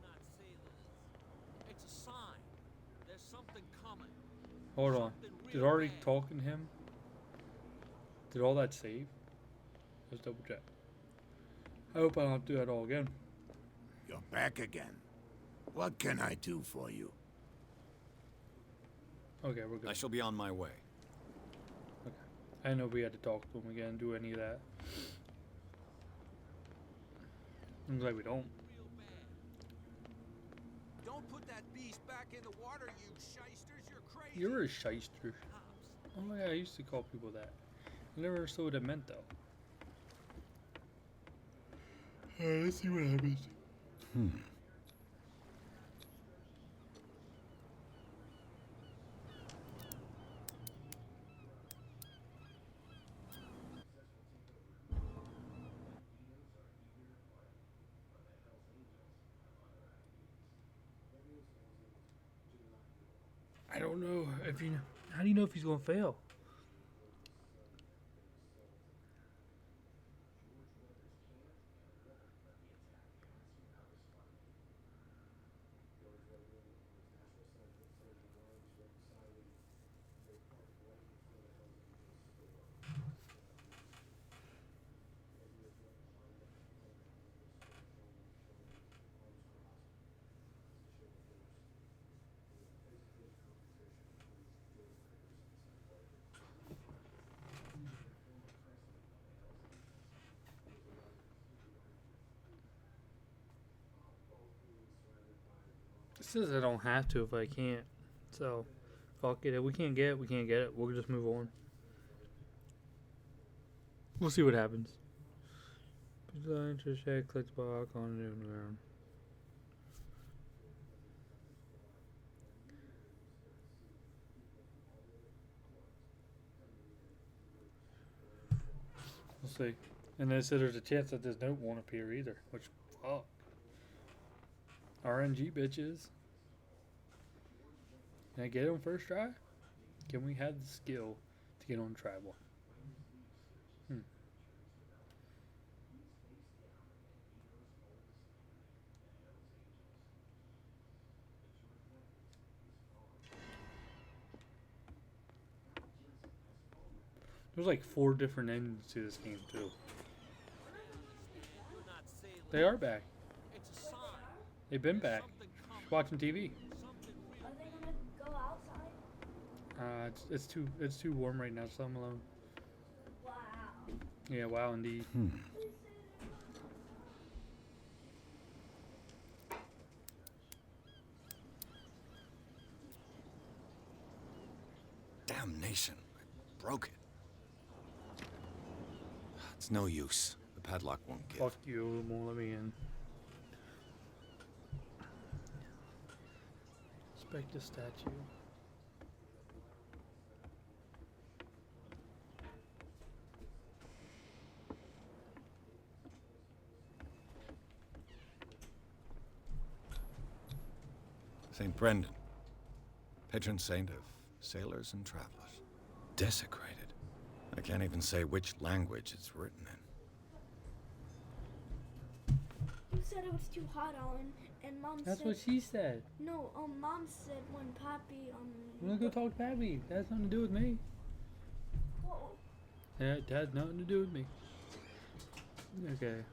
[SPEAKER 8] not sailors. It's a sign. There's something coming.
[SPEAKER 1] Hold on. Did already talking to him? Did all that save? Let's double check. I hope I don't have to do that all again.
[SPEAKER 6] You're back again. What can I do for you?
[SPEAKER 1] Okay, we're good.
[SPEAKER 3] I shall be on my way.
[SPEAKER 1] Okay. I know we had to talk to him again, do any of that. I'm glad we don't.
[SPEAKER 8] Real bad. Don't put that beast back in the water, you shysters. You're crazy.
[SPEAKER 1] You're a shyster.
[SPEAKER 8] Cops.
[SPEAKER 1] Oh yeah, I used to call people that. I never understood what it meant though. Alright, let's see what happens. I don't know if you. How do you know if he's gonna fail? It says I don't have to if I can't. So, fuck it. If we can't get it, we can't get it. We'll just move on. We'll see what happens. Just check, click the box on it around. We'll see. And they said there's a chance that this note won't appear either. Which, fuck. RNG bitches. Can I get it on first try? Can we have the skill to get on tribal? There's like 4 different endings to this game too.
[SPEAKER 8] You're not sailors.
[SPEAKER 1] They are back.
[SPEAKER 8] It's a sign.
[SPEAKER 1] They've been back.
[SPEAKER 8] Something coming.
[SPEAKER 1] Watching TV.
[SPEAKER 8] Something real.
[SPEAKER 13] Are they gonna go outside?
[SPEAKER 1] It's too warm right now, so I'm alone.
[SPEAKER 13] Wow.
[SPEAKER 1] Yeah, wow indeed.
[SPEAKER 3] Damnation. I broke it. It's no use. The padlock won't give.
[SPEAKER 1] Fuck you, it won't let me in. Inspect the statue.
[SPEAKER 3] St. Brendan, patron saint of sailors and travelers. Desecrated. I can't even say which language it's written in.
[SPEAKER 13] You said it was too hot, Alan, and Mom
[SPEAKER 1] That's
[SPEAKER 13] said...
[SPEAKER 1] what she said.
[SPEAKER 13] No, Mom said when Pappy,
[SPEAKER 1] I'm gonna go talk to Pappy. That has nothing to do with me.
[SPEAKER 13] Whoa.
[SPEAKER 1] That has nothing to do with me. Okay.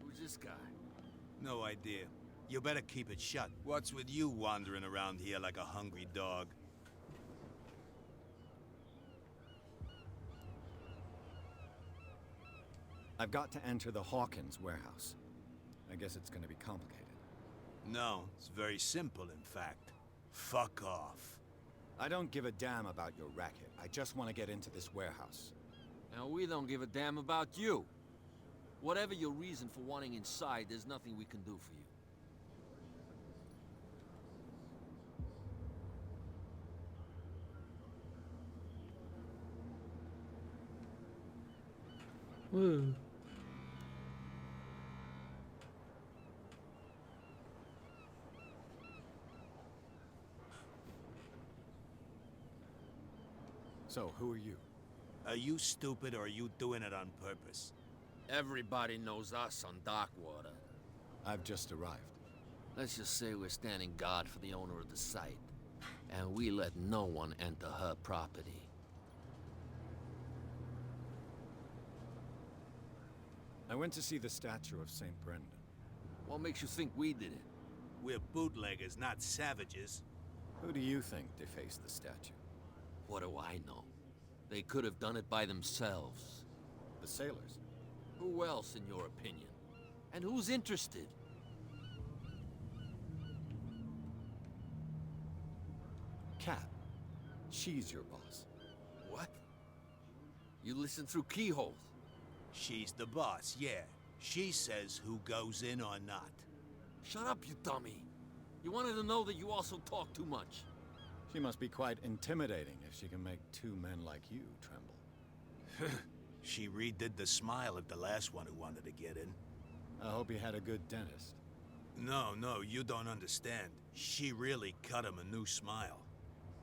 [SPEAKER 12] Who's this guy? No idea. You better keep it shut. What's with you wandering around here like a hungry dog?
[SPEAKER 3] I've got to enter the Hawkins warehouse. I guess it's gonna be complicated.
[SPEAKER 12] No, it's very simple, in fact. Fuck off.
[SPEAKER 3] I don't give a damn about your racket. I just want to get into this warehouse.
[SPEAKER 8] And we don't give a damn about you. Whatever your reason for wanting inside, there's nothing we can do for you.
[SPEAKER 1] Woo.
[SPEAKER 3] So, who are you?
[SPEAKER 12] Are you stupid or are you doing it on purpose?
[SPEAKER 8] Everybody knows us on Darkwater.
[SPEAKER 3] I've just arrived.
[SPEAKER 8] Let's just say we're standing guard for the owner of the site, and we let no one enter her property.
[SPEAKER 3] I went to see the statue of St. Brendan.
[SPEAKER 8] What makes you think we did it?
[SPEAKER 12] We're bootleggers, not savages.
[SPEAKER 3] Who do you think defaced the statue?
[SPEAKER 8] What do I know? They could have done it by themselves.
[SPEAKER 3] The sailors?
[SPEAKER 8] Who else, in your opinion? And who's interested?
[SPEAKER 3] Cat. She's your boss.
[SPEAKER 8] What? You listen through keyholes?
[SPEAKER 12] She's the boss, yeah. She says who goes in or not.
[SPEAKER 8] Shut up, you dummy. You wanted to know that you also talk too much.
[SPEAKER 3] She must be quite intimidating if she can make two men like you tremble.
[SPEAKER 12] She redid the smile at the last one who wanted to get in.
[SPEAKER 3] I hope he had a good dentist.
[SPEAKER 12] No, you don't understand. She really cut him a new smile.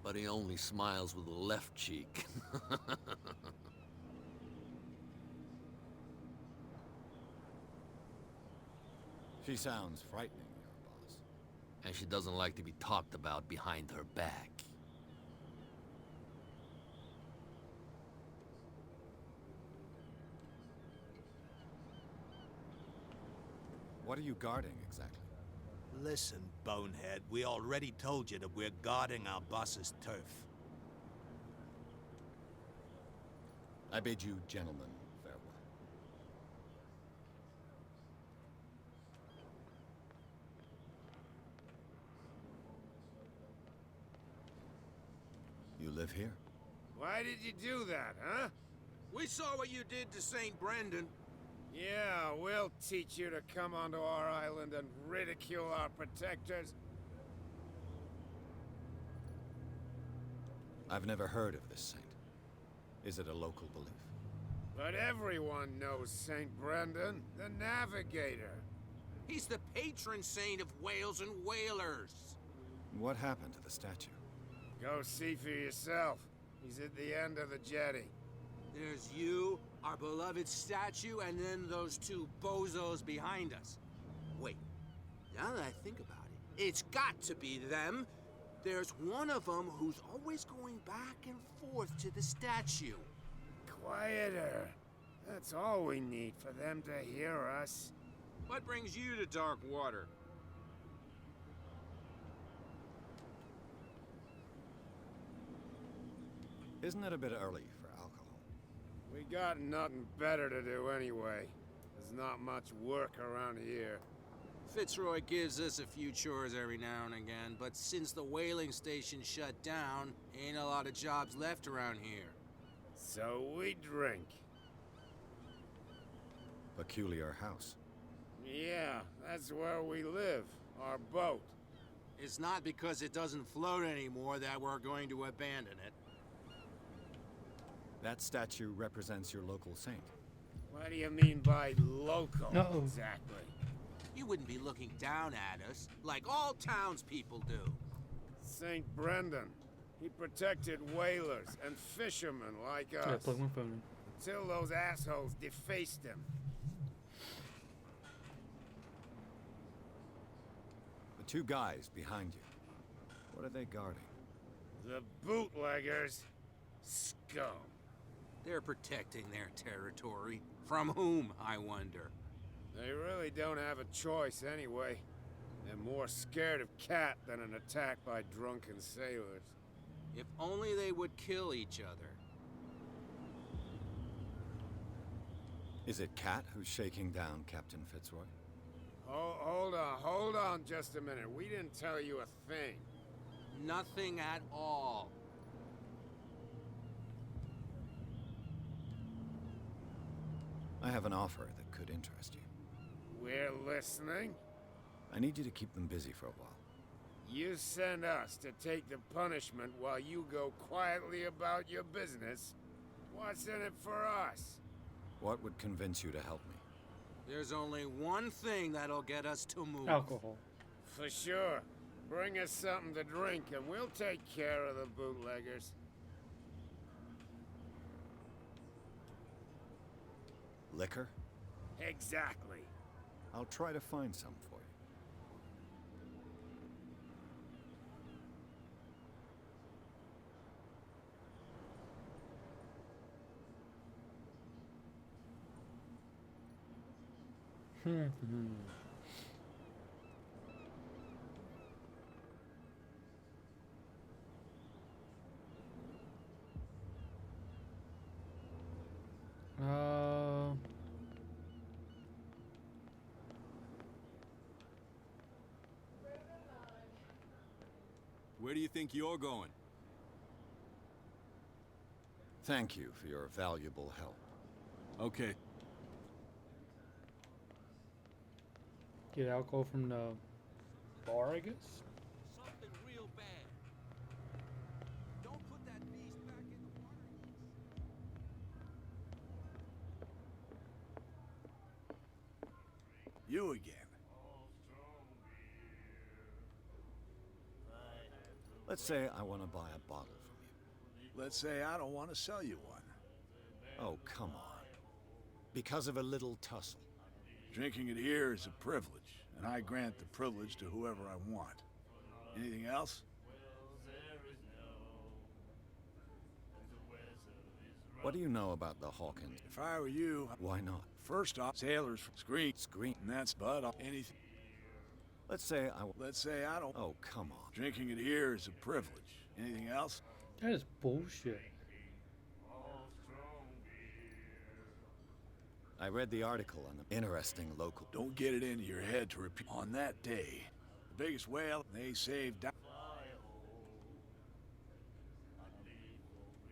[SPEAKER 8] But he only smiles with the left cheek.
[SPEAKER 3] She sounds frightening, your boss.
[SPEAKER 8] And she doesn't like to be talked about behind her back.
[SPEAKER 3] What are you guarding, exactly?
[SPEAKER 12] Listen, bonehead, we already told you that we're guarding our boss's turf.
[SPEAKER 3] I bid you gentlemen farewell. You live here?
[SPEAKER 6] Why did you do that, huh?
[SPEAKER 11] We saw what you did to St. Brendan.
[SPEAKER 6] Yeah, we'll teach you to come onto our island and ridicule our protectors.
[SPEAKER 3] I've never heard of this saint. Is it a local belief?
[SPEAKER 6] But everyone knows St. Brendan, the Navigator.
[SPEAKER 11] He's the patron saint of whales and whalers.
[SPEAKER 3] What happened to the statue?
[SPEAKER 6] Go see for yourself. He's at the end of the jetty.
[SPEAKER 11] There's you, our beloved statue, and then those two bozos behind us. Wait, now that I think about it, it's got to be them. There's one of them who's always going back and forth to the statue.
[SPEAKER 6] Quieter. That's all we need for them to hear us.
[SPEAKER 11] What brings you to Darkwater?
[SPEAKER 3] Isn't it a bit early for alcohol?
[SPEAKER 6] We got nothing better to do anyway. There's not much work around here.
[SPEAKER 11] Fitzroy gives us a few chores every now and again, but since the whaling station shut down, ain't a lot of jobs left around here.
[SPEAKER 6] So we drink.
[SPEAKER 3] Peculiar house.
[SPEAKER 6] Yeah, that's where we live. Our boat.
[SPEAKER 11] It's not because it doesn't float anymore that we're going to abandon it.
[SPEAKER 3] That statue represents your local saint.
[SPEAKER 6] What do you mean by local,
[SPEAKER 1] Uh-oh.
[SPEAKER 6] exactly?
[SPEAKER 11] You wouldn't be looking down at us, like all townspeople do.
[SPEAKER 6] St. Brendan. He protected whalers and fishermen like
[SPEAKER 1] Yeah,
[SPEAKER 6] us.
[SPEAKER 1] plug my phone in.
[SPEAKER 6] Until those assholes defaced him.
[SPEAKER 3] The two guys behind you. What are they guarding?
[SPEAKER 6] The bootleggers. Scum.
[SPEAKER 11] They're protecting their territory. From whom, I wonder?
[SPEAKER 6] They really don't have a choice anyway. They're more scared of Cat than an attack by drunken sailors.
[SPEAKER 11] If only they would kill each other.
[SPEAKER 3] Is it Cat who's shaking down Captain Fitzroy?
[SPEAKER 6] Hold on just a minute. We didn't tell you a thing.
[SPEAKER 11] Nothing at all.
[SPEAKER 3] I have an offer that could interest you.
[SPEAKER 6] We're listening.
[SPEAKER 3] I need you to keep them busy for a while.
[SPEAKER 6] You send us to take the punishment while you go quietly about your business. What's in it for us?
[SPEAKER 3] What would convince you to help me?
[SPEAKER 11] There's only one thing that'll get us to move.
[SPEAKER 1] Alcohol.
[SPEAKER 6] For sure. Bring us something to drink and we'll take care of the bootleggers.
[SPEAKER 3] Liquor?
[SPEAKER 12] Exactly.
[SPEAKER 3] I'll try to find some for you.
[SPEAKER 1] Uh,
[SPEAKER 12] Where do you think you're going?
[SPEAKER 3] Thank you for your valuable help.
[SPEAKER 12] Okay.
[SPEAKER 1] get alcohol from the bar, I guess.
[SPEAKER 8] Something real bad. Don't put that beast back in the water.
[SPEAKER 9] You again.
[SPEAKER 3] Let's say I want to buy a bottle from you.
[SPEAKER 9] Let's say I don't want to sell you one.
[SPEAKER 3] Oh, come on. Because of a little tussle.
[SPEAKER 9] Drinking it here is a privilege, and I grant the privilege to whoever I want. Anything else?
[SPEAKER 3] What do you know about the Hawkins?
[SPEAKER 9] If I were you,
[SPEAKER 3] Why not?
[SPEAKER 9] first off, sailors scream,
[SPEAKER 3] Scream.
[SPEAKER 9] and that's but anything.
[SPEAKER 3] Let's say
[SPEAKER 9] Let's say I don't.
[SPEAKER 3] Oh, come on.
[SPEAKER 9] Drinking it here is a privilege. Anything else?
[SPEAKER 1] That is bullshit.
[SPEAKER 3] I read the article on the interesting local.
[SPEAKER 9] Don't get it into your head to repeat. On that day, the biggest whale they saved.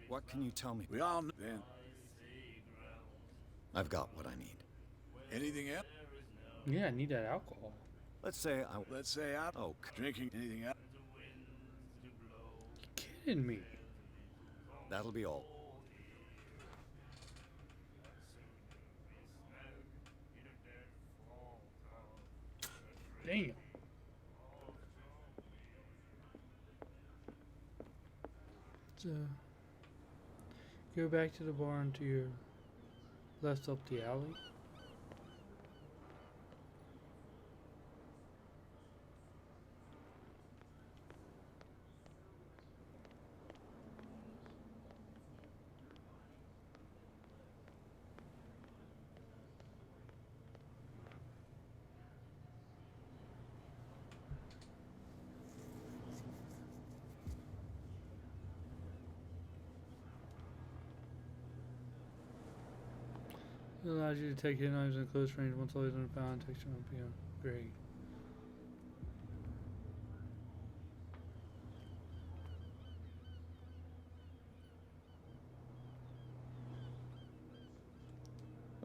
[SPEAKER 3] What can you tell me?
[SPEAKER 9] We all know then.
[SPEAKER 3] I've got what I need.
[SPEAKER 9] Anything else?
[SPEAKER 1] Yeah, I need that alcohol.
[SPEAKER 3] Let's say
[SPEAKER 9] Let's say I.
[SPEAKER 3] Oh,
[SPEAKER 9] Drinking anything else?
[SPEAKER 1] You kidding me?
[SPEAKER 3] that'll be all.
[SPEAKER 1] Damn. So, go back to the barn to your left up the alley. It allows you to take hit knives in close range once always under pound texture on PM. Great.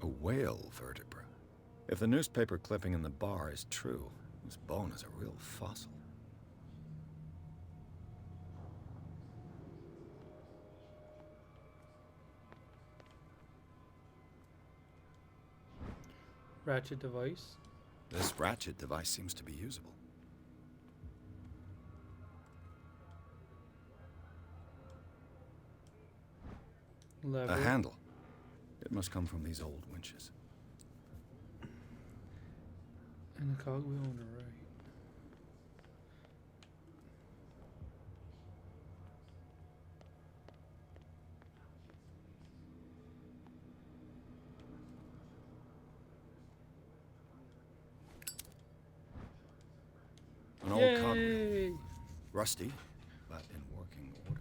[SPEAKER 3] A whale vertebra. If the newspaper clipping in the bar is true, this bone is a real fossil.
[SPEAKER 1] Ratchet device.
[SPEAKER 3] This ratchet device seems to be usable.
[SPEAKER 1] Lever.
[SPEAKER 3] A handle. It must come from these old winches.
[SPEAKER 1] And a cogwheel on the right.
[SPEAKER 3] An old cogwheel.
[SPEAKER 1] Yay!
[SPEAKER 3] Rusty, but in working order.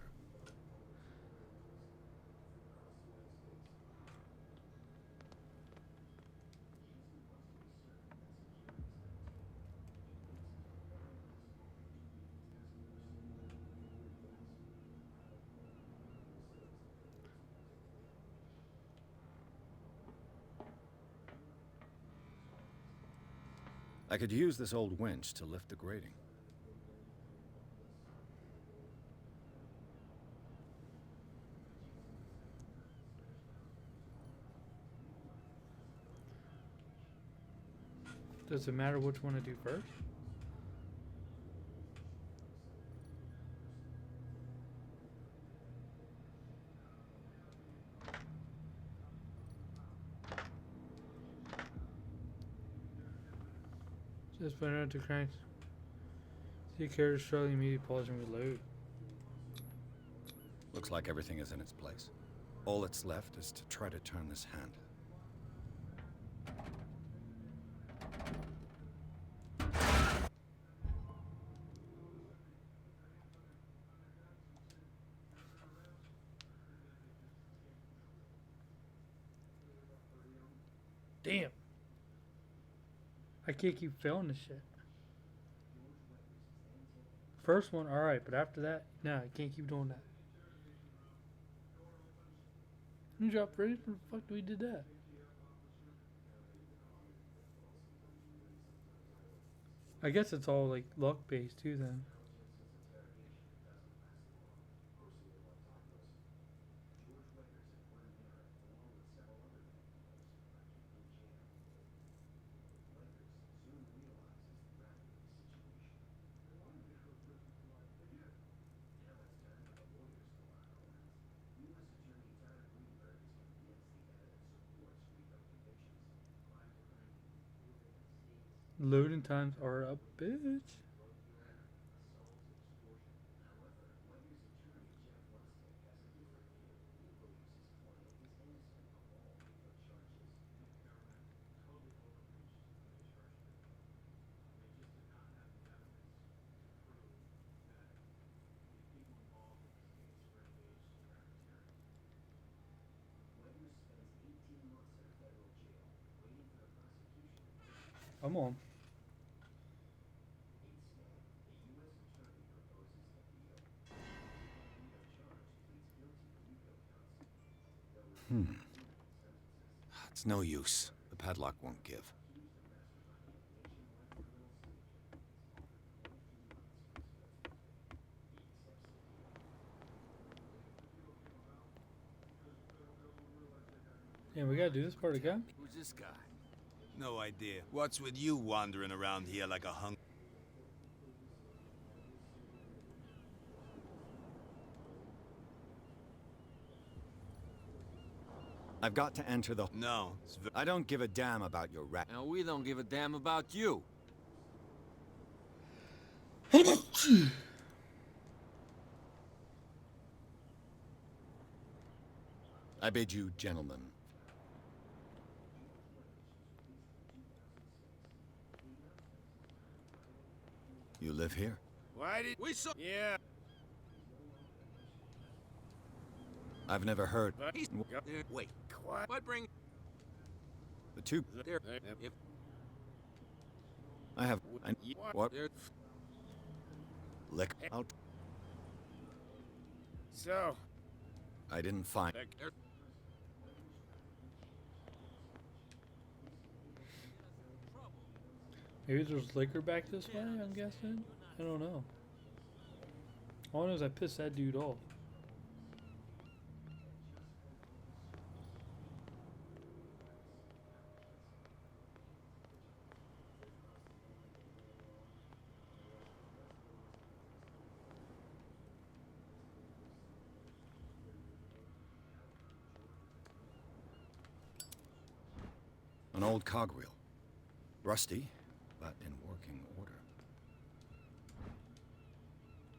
[SPEAKER 3] I could use this old winch to lift the grating.
[SPEAKER 1] Does it matter which one to do first? Just put it out to cranks. See character struggling immediately pause and reload.
[SPEAKER 3] Looks like everything is in its place. All that's left is to try to turn this handle.
[SPEAKER 1] Damn. I can't keep failing this shit. First one, alright, but after that, nah, I can't keep doing that. New job ready? Where the fuck do we did that? I guess it's all like luck based too then. Loading times are a bitch. Come on.
[SPEAKER 3] It's no use. The padlock won't give.
[SPEAKER 1] Yeah, we gotta do this part again?
[SPEAKER 12] Who's this guy? No idea. What's with you wandering around here like a hunk?
[SPEAKER 3] I've got to enter the...
[SPEAKER 12] No.
[SPEAKER 3] I don't give a damn about your rat.
[SPEAKER 8] And we don't give a damn about you.
[SPEAKER 3] I bid you, gentlemen. You live here?
[SPEAKER 12] Why did we so? Yeah.
[SPEAKER 3] I've never heard.
[SPEAKER 11] Wait, what bring
[SPEAKER 3] The two...
[SPEAKER 11] there? If
[SPEAKER 3] I have... what? Lick out.
[SPEAKER 12] So,
[SPEAKER 3] I didn't find...
[SPEAKER 1] Maybe there's liquor back this way, I'm guessing? I don't know. All I know is I pissed that dude off.
[SPEAKER 3] An old cogwheel. Rusty, but in working order.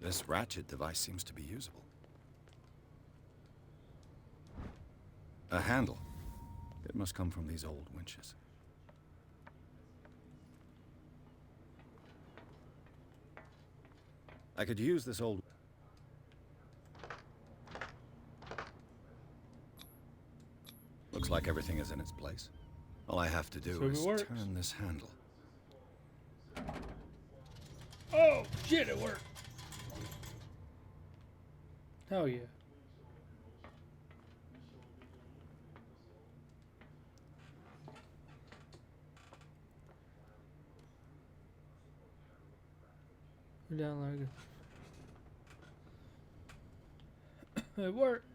[SPEAKER 3] This ratchet device seems to be usable. A handle. It must come from these old winches. I could use this old... Looks like everything is in its place. All I have to do
[SPEAKER 1] So it
[SPEAKER 3] is
[SPEAKER 1] works.
[SPEAKER 3] turn this handle.
[SPEAKER 1] Oh, shit, it worked. Hell yeah. We're down like it worked.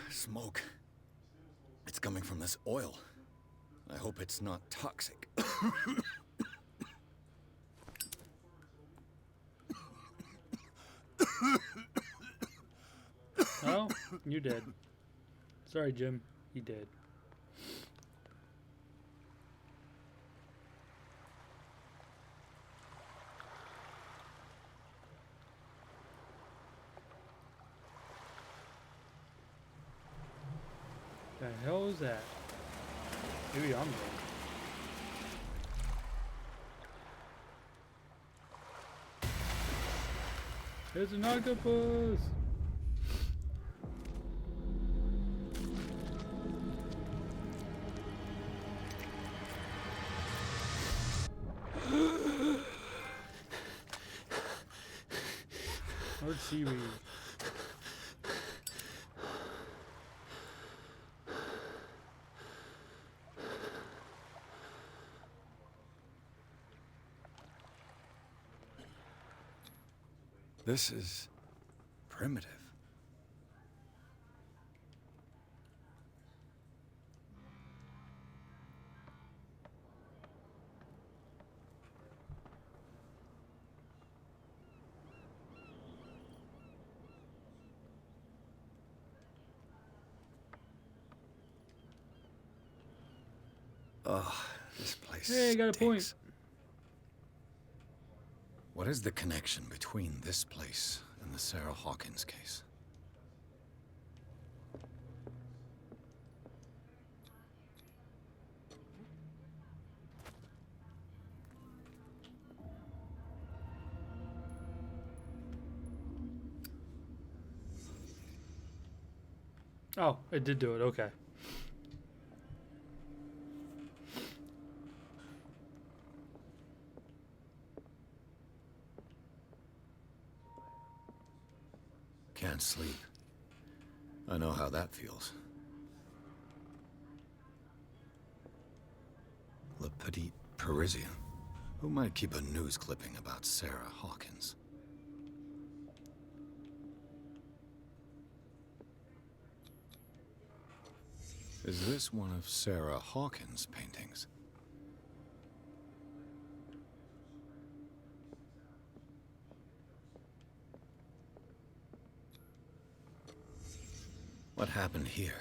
[SPEAKER 3] Smoke. It's coming from this oil. I hope it's not toxic.
[SPEAKER 1] Oh, you're dead. Sorry, Jim. You dead. The hell is that? Maybe I'm dead. There's an octopus! Or seaweed.
[SPEAKER 3] This is primitive. Oh, this place
[SPEAKER 1] Hey, I got a point.
[SPEAKER 3] stinks. What is the connection between this place and the Sarah Hawkins case?
[SPEAKER 1] Oh, it did do it. Okay.
[SPEAKER 3] Can't sleep. I know how that feels. Le Petit Parisien. Who might keep a news clipping about Sarah Hawkins? Is this one of Sarah Hawkins' paintings? What happened here?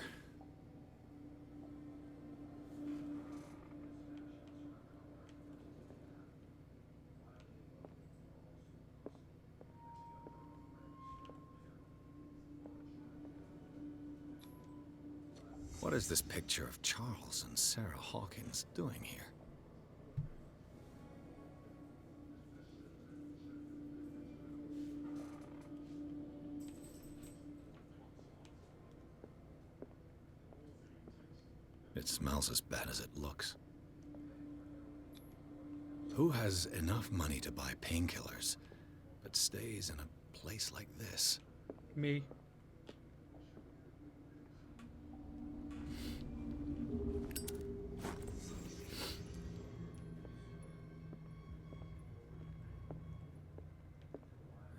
[SPEAKER 3] What is this picture of Charles and Sarah Hawkins doing here? It smells as bad as it looks. Who has enough money to buy painkillers, but stays in a place like this?
[SPEAKER 1] Me.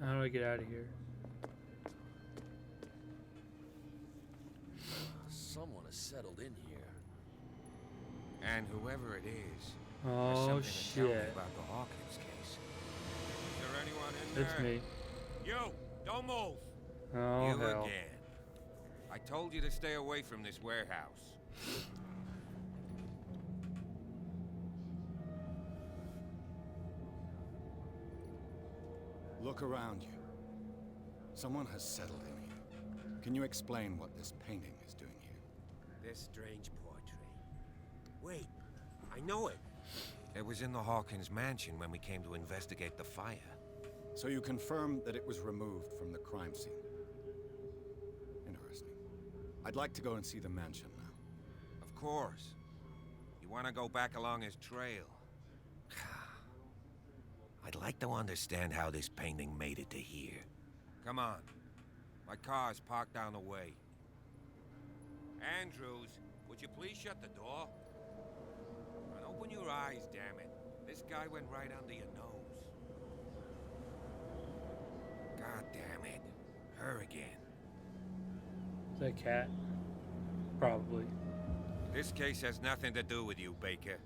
[SPEAKER 1] How do I get out of here?
[SPEAKER 8] Someone has settled in here.
[SPEAKER 7] And whoever it is, has
[SPEAKER 1] Oh
[SPEAKER 7] something to tell me
[SPEAKER 1] shit.
[SPEAKER 7] about the Hawkins case. Is there anyone in
[SPEAKER 1] It's
[SPEAKER 7] there?
[SPEAKER 1] me.
[SPEAKER 7] You! Don't move!
[SPEAKER 1] Oh
[SPEAKER 7] You
[SPEAKER 1] hell.
[SPEAKER 7] again. I told you to stay away from this warehouse.
[SPEAKER 3] Look around you. Someone has settled in here. Can you explain what this painting is doing here?
[SPEAKER 11] This strange portrait. Wait, I know it.
[SPEAKER 7] It was in the Hawkins mansion when we came to investigate the fire.
[SPEAKER 3] So you confirm that it was removed from the crime scene. Interesting. I'd like to go and see the mansion now.
[SPEAKER 7] Of course. You want to go back along his trail? I'd like to understand how this painting made it to here. Come on. My car's parked down the way. Andrews, would you please shut the door? And open your eyes, damn it. This guy went right under your nose. God damn it. Her again.
[SPEAKER 1] Is that a cat? Probably.
[SPEAKER 7] This case has nothing to do with you, Baker.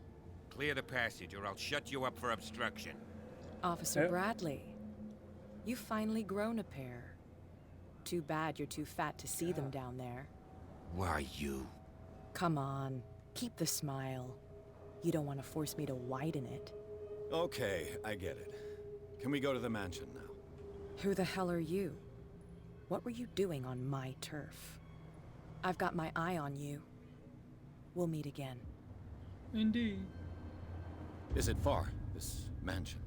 [SPEAKER 7] Clear the passage or I'll shut you up for obstruction.
[SPEAKER 14] Officer
[SPEAKER 1] Yep.
[SPEAKER 14] Bradley, you've finally grown a pair. Too bad you're too fat to see them down there.
[SPEAKER 7] Why, you?
[SPEAKER 14] Come on, keep the smile. You don't want to force me to widen it.
[SPEAKER 3] Okay, I get it. Can we go to the mansion now?
[SPEAKER 14] Who the hell are you? What were you doing on my turf? I've got my eye on you. We'll meet again.
[SPEAKER 1] Indeed.
[SPEAKER 3] Is it far, this mansion?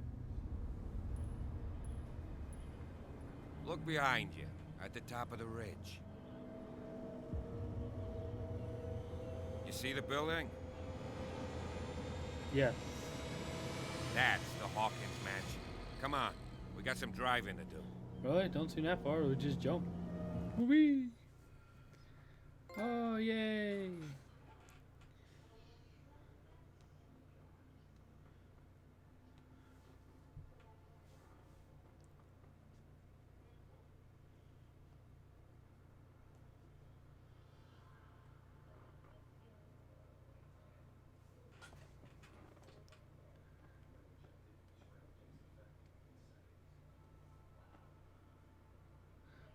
[SPEAKER 7] Look behind you, at the top of the ridge. You see the building?
[SPEAKER 1] Yes.
[SPEAKER 7] That's the Hawkins mansion. Come on, we got some driving to do.
[SPEAKER 1] Really? Don't seem that far. We'll just jump. Whee! Oh, yay!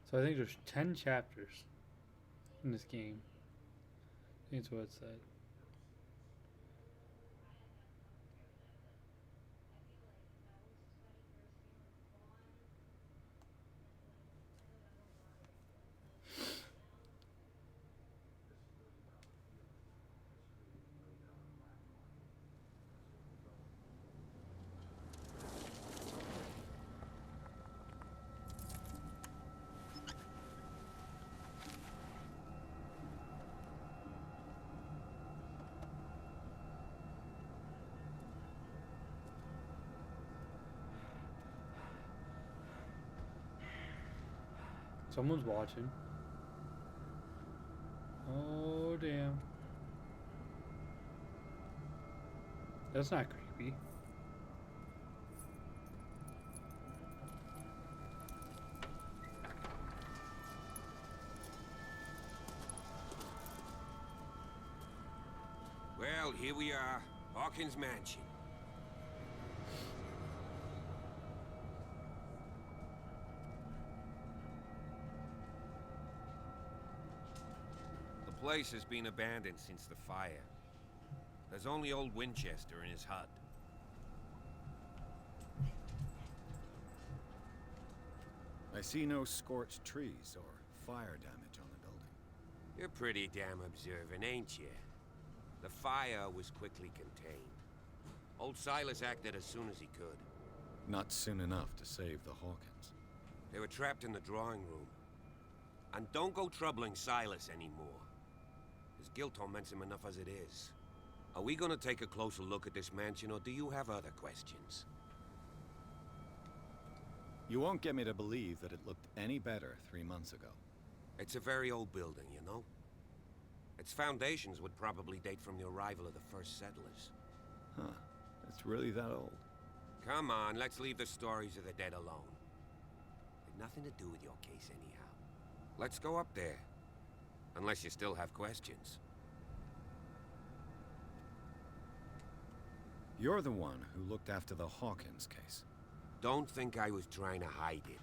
[SPEAKER 1] So I think there's 10 chapters in this game. I think that's what it said. Someone's watching. Oh, damn. That's not creepy.
[SPEAKER 7] Well, here we are, Hawkins Mansion. The place has been abandoned since the fire. There's only old Winchester in his hut.
[SPEAKER 3] I see no scorched trees or fire damage on the building.
[SPEAKER 7] You're pretty damn observant, ain't you? The fire was quickly contained. Old Silas acted as soon as he could.
[SPEAKER 3] Not soon enough to save the Hawkins.
[SPEAKER 7] They were trapped in the drawing room. And don't go troubling Silas anymore. His guilt torments him enough as it is. Are we gonna take a closer look at this mansion, or do you have other questions?
[SPEAKER 3] You won't get me to believe that it looked any better 3 months ago.
[SPEAKER 7] It's a very old building, you know? Its foundations would probably date from the arrival of the first settlers.
[SPEAKER 3] Huh. It's really that old.
[SPEAKER 7] Come on, let's leave the stories of the dead alone. They've nothing to do with your case anyhow. Let's go up there. Unless you still have questions.
[SPEAKER 3] You're the one who looked after the Hawkins case.
[SPEAKER 7] Don't think I was trying to hide it.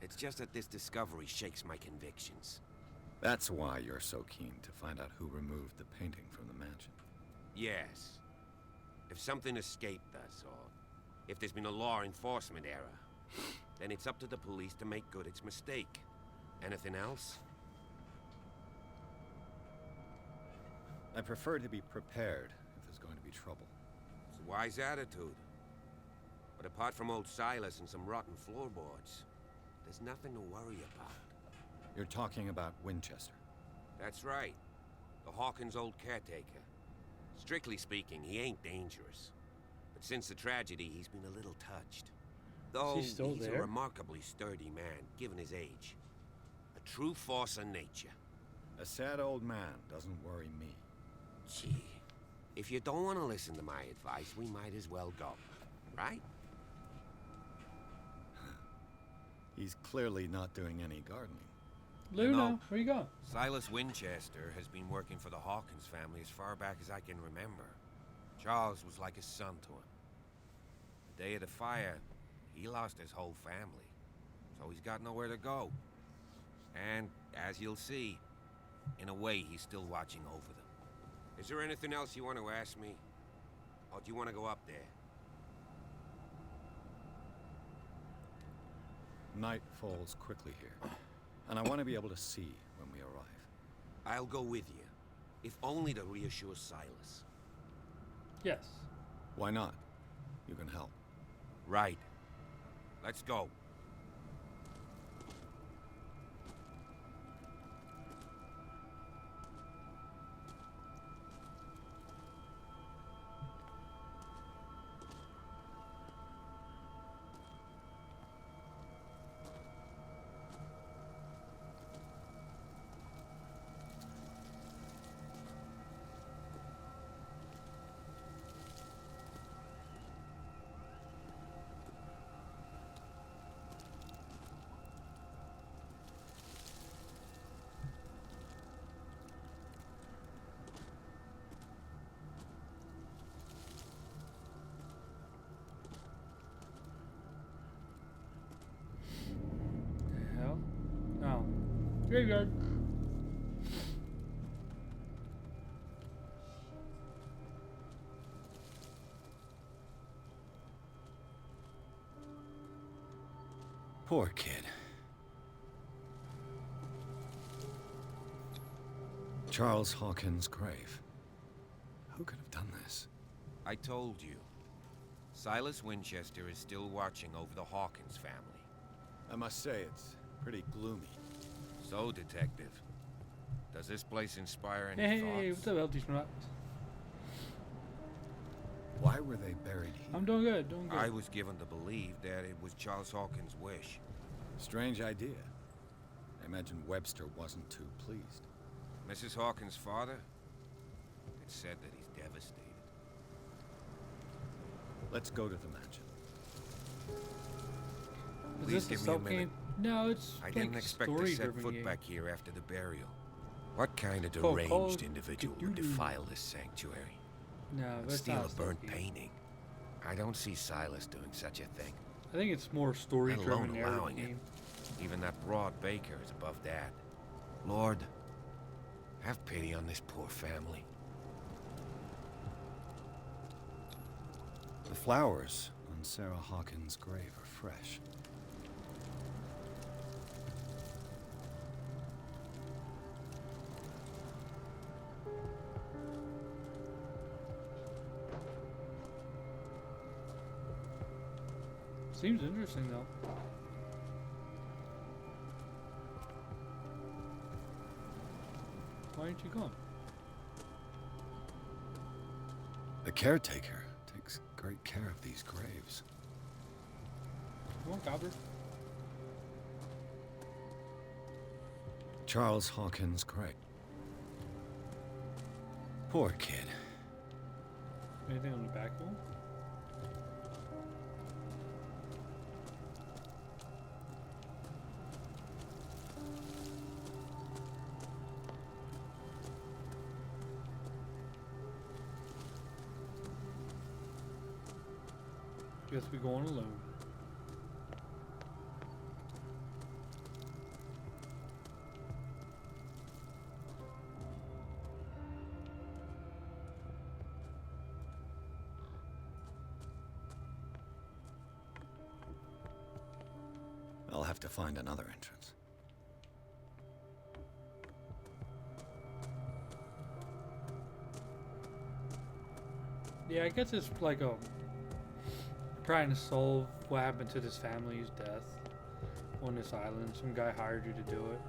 [SPEAKER 7] It's just that this discovery shakes my convictions.
[SPEAKER 3] That's why you're so keen to find out who removed the painting from the mansion.
[SPEAKER 7] Yes. If something escaped us, or if there's been a law enforcement error, then it's up to the police to make good its mistake. Anything else?
[SPEAKER 3] I prefer to be prepared if there's going to be trouble.
[SPEAKER 7] It's a wise attitude. But apart from old Silas and some rotten floorboards, there's nothing to worry about.
[SPEAKER 3] You're talking about Winchester.
[SPEAKER 7] That's right. The Hawkins' old caretaker. Strictly speaking, he ain't dangerous. But since the tragedy, he's been a little touched. Though
[SPEAKER 1] Is he still
[SPEAKER 7] he's
[SPEAKER 1] there?
[SPEAKER 7] a remarkably sturdy man, given his age. A true force of nature.
[SPEAKER 3] A sad old man doesn't worry me.
[SPEAKER 7] Gee, if you don't want to listen to my advice, we might as well go. Right?
[SPEAKER 3] He's clearly not doing any gardening.
[SPEAKER 1] Luna, where you going?
[SPEAKER 7] Silas Winchester has been working for the Hawkins family as far back as I can remember. Charles was like a son to him. The day of the fire, he lost his whole family, so he's got nowhere to go. And, as you'll see, in a way, he's still watching over them. Is there anything else you want to ask me? Or do you want to go up there?
[SPEAKER 3] Night falls quickly here, and I want to be able to see when we arrive.
[SPEAKER 7] I'll go with you, if only to reassure Silas.
[SPEAKER 1] Yes.
[SPEAKER 3] Why not? You can help.
[SPEAKER 7] Right. Let's go.
[SPEAKER 1] Hell? Oh. Graveyard.
[SPEAKER 3] Poor kid. Charles Hawkins' grave. Who could have done this?
[SPEAKER 7] I told you. Silas Winchester is still watching over the Hawkins family.
[SPEAKER 3] I must say, it's pretty gloomy.
[SPEAKER 7] So, Detective, does this place inspire any
[SPEAKER 1] Hey,
[SPEAKER 7] thoughts?
[SPEAKER 1] what's up, LT Smart?
[SPEAKER 3] Why were they buried here?
[SPEAKER 1] I'm doing good, doing good.
[SPEAKER 7] I was given to believe that it was Charles Hawkins' wish.
[SPEAKER 3] Strange idea. I imagine Webster wasn't too pleased.
[SPEAKER 7] Mrs. Hawkins' father? It's said that he's devastated.
[SPEAKER 3] Let's go to the mansion.
[SPEAKER 1] Is
[SPEAKER 7] Please
[SPEAKER 1] this a
[SPEAKER 7] give me a
[SPEAKER 1] sub
[SPEAKER 7] minute.
[SPEAKER 1] game? No, it's
[SPEAKER 7] I
[SPEAKER 1] like
[SPEAKER 7] didn't expect to set
[SPEAKER 1] story-driven
[SPEAKER 7] foot
[SPEAKER 1] game.
[SPEAKER 7] back here after the burial. What kind of
[SPEAKER 1] Called
[SPEAKER 7] deranged individual would
[SPEAKER 1] Cthulhu.
[SPEAKER 7] defile this sanctuary?
[SPEAKER 1] No,
[SPEAKER 7] And
[SPEAKER 1] that's
[SPEAKER 7] steal
[SPEAKER 1] not
[SPEAKER 7] a
[SPEAKER 1] sub
[SPEAKER 7] burnt
[SPEAKER 1] game.
[SPEAKER 7] painting? I don't see Silas doing such a thing.
[SPEAKER 1] I think it's more story-driven
[SPEAKER 7] alone
[SPEAKER 1] narrative
[SPEAKER 7] allowing it.
[SPEAKER 1] game.
[SPEAKER 7] Even that broad Baker is above that. Lord, have pity on this poor family.
[SPEAKER 3] The flowers on Sarah Hawkins' grave are fresh.
[SPEAKER 1] Seems interesting though. Why aren't you going?
[SPEAKER 3] The caretaker takes great care of these graves.
[SPEAKER 1] Come on, Copper.
[SPEAKER 3] Charles Hawkins' grave. Poor kid.
[SPEAKER 1] Anything on the back wall? Guess we going alone.
[SPEAKER 3] I'll have to find another entrance.
[SPEAKER 1] Yeah, I guess it's like a trying to solve what happened to this family's death on this island. Some guy hired you to do it.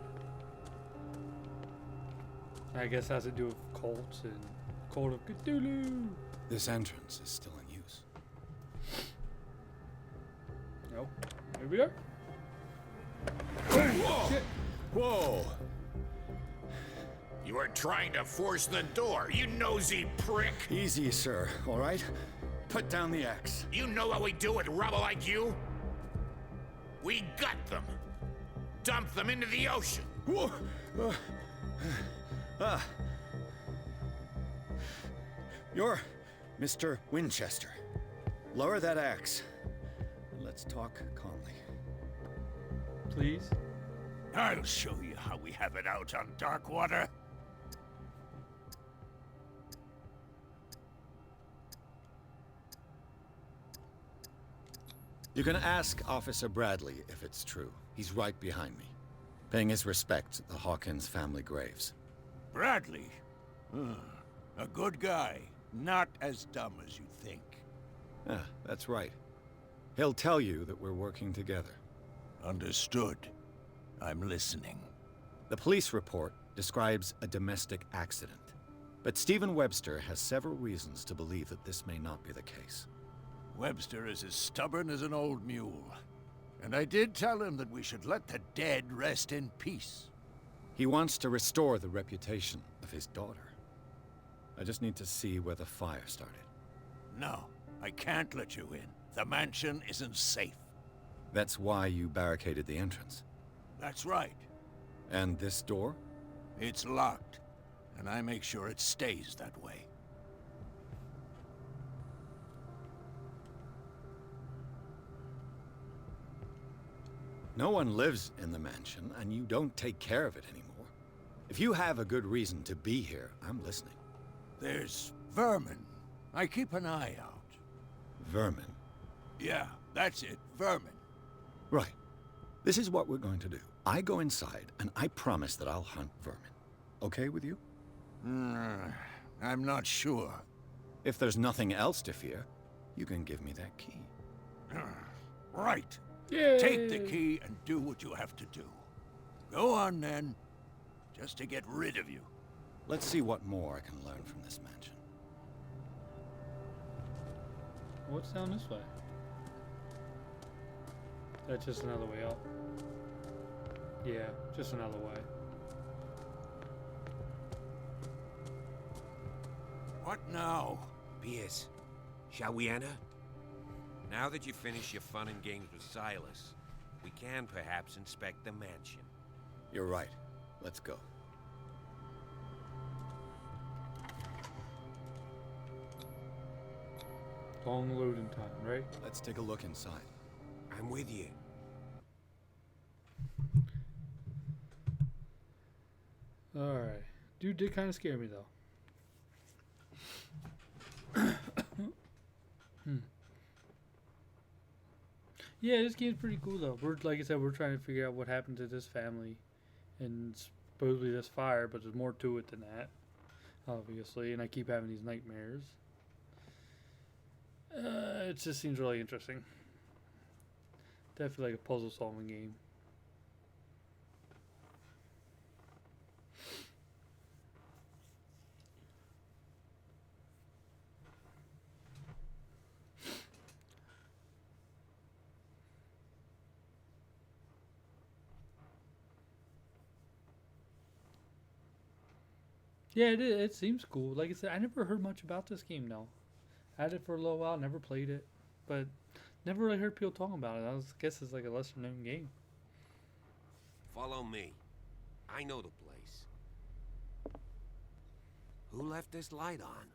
[SPEAKER 1] I guess it has to do with cults and Cult of Cthulhu.
[SPEAKER 3] This entrance is still in use.
[SPEAKER 1] Nope. Here we are.
[SPEAKER 6] Whoa!
[SPEAKER 1] Shit.
[SPEAKER 6] Whoa! You are trying to force the door, you nosy prick!
[SPEAKER 3] Easy, sir, all right? Put down the axe.
[SPEAKER 6] You know what we do with rubble like you? We gut them. Dump them into the ocean.
[SPEAKER 3] Whoa. You're Mr. Winchester. Lower that axe. And let's talk calmly.
[SPEAKER 1] Please?
[SPEAKER 6] I'll show you how we have it out on Darkwater.
[SPEAKER 3] You can ask Officer Bradley if it's true. He's right behind me, paying his respects at the Hawkins family graves.
[SPEAKER 6] Bradley? A good guy. Not as dumb as you think.
[SPEAKER 3] Ah, that's right. He'll tell you that we're working together.
[SPEAKER 6] Understood. I'm listening.
[SPEAKER 3] The police report describes a domestic accident, but Stephen Webster has several reasons to believe that this may not be the case.
[SPEAKER 6] Webster is as stubborn as an old mule. And I did tell him that we should let the dead rest in peace.
[SPEAKER 3] He wants to restore the reputation of his daughter. I just need to see where the fire started.
[SPEAKER 6] No, I can't let you in. The mansion isn't safe.
[SPEAKER 3] That's why you barricaded the entrance.
[SPEAKER 6] That's right.
[SPEAKER 3] And this door?
[SPEAKER 6] It's locked, and I make sure it stays that way.
[SPEAKER 3] No one lives in the mansion, and you don't take care of it anymore. If you have a good reason to be here, I'm listening.
[SPEAKER 6] There's vermin. I keep an eye out.
[SPEAKER 3] Vermin?
[SPEAKER 6] Yeah, that's it. Vermin.
[SPEAKER 3] Right. This is what we're going to do. I go inside, and I promise that I'll hunt vermin. Okay with you?
[SPEAKER 6] I'm not sure.
[SPEAKER 3] If there's nothing else to fear, you can give me that key.
[SPEAKER 6] Right.
[SPEAKER 1] Yay.
[SPEAKER 6] Take the key and do what you have to do. Go on, then. Just to get rid of you.
[SPEAKER 3] Let's see what more I can learn from this mansion.
[SPEAKER 1] What's down this way? That's just another way up. Yeah, just another way.
[SPEAKER 6] What now?
[SPEAKER 7] Pierce, shall we enter? Now that you've finished your fun and games with Silas, we can perhaps inspect the mansion.
[SPEAKER 3] You're right. Let's go.
[SPEAKER 1] Long loading time, right?
[SPEAKER 3] Let's take a look inside.
[SPEAKER 7] I'm with you.
[SPEAKER 1] Alright. Dude did kind of scare me, though. Yeah, this game's pretty cool, though. Like I said, we're trying to figure out what happened to this family and supposedly this fire, but there's more to it than that, obviously, and I keep having these nightmares. It just seems really interesting. Definitely like a puzzle-solving game. Yeah, it seems cool. Like I said, I never heard much about this game, though. I had it for a little while, never played it, but never really heard people talking about it. I guess it's like a lesser-known game.
[SPEAKER 7] Follow me. I know the place. Who left this light on?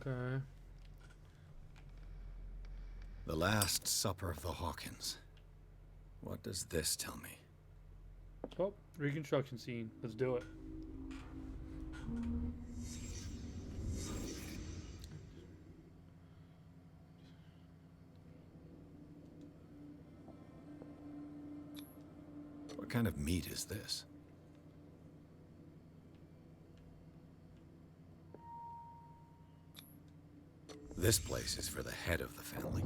[SPEAKER 1] Okay.
[SPEAKER 3] The Last Supper of the Hawkins. What does this tell me?
[SPEAKER 1] Oh, reconstruction scene. Let's do it.
[SPEAKER 3] What kind of meat is this? This place is for the head of the family,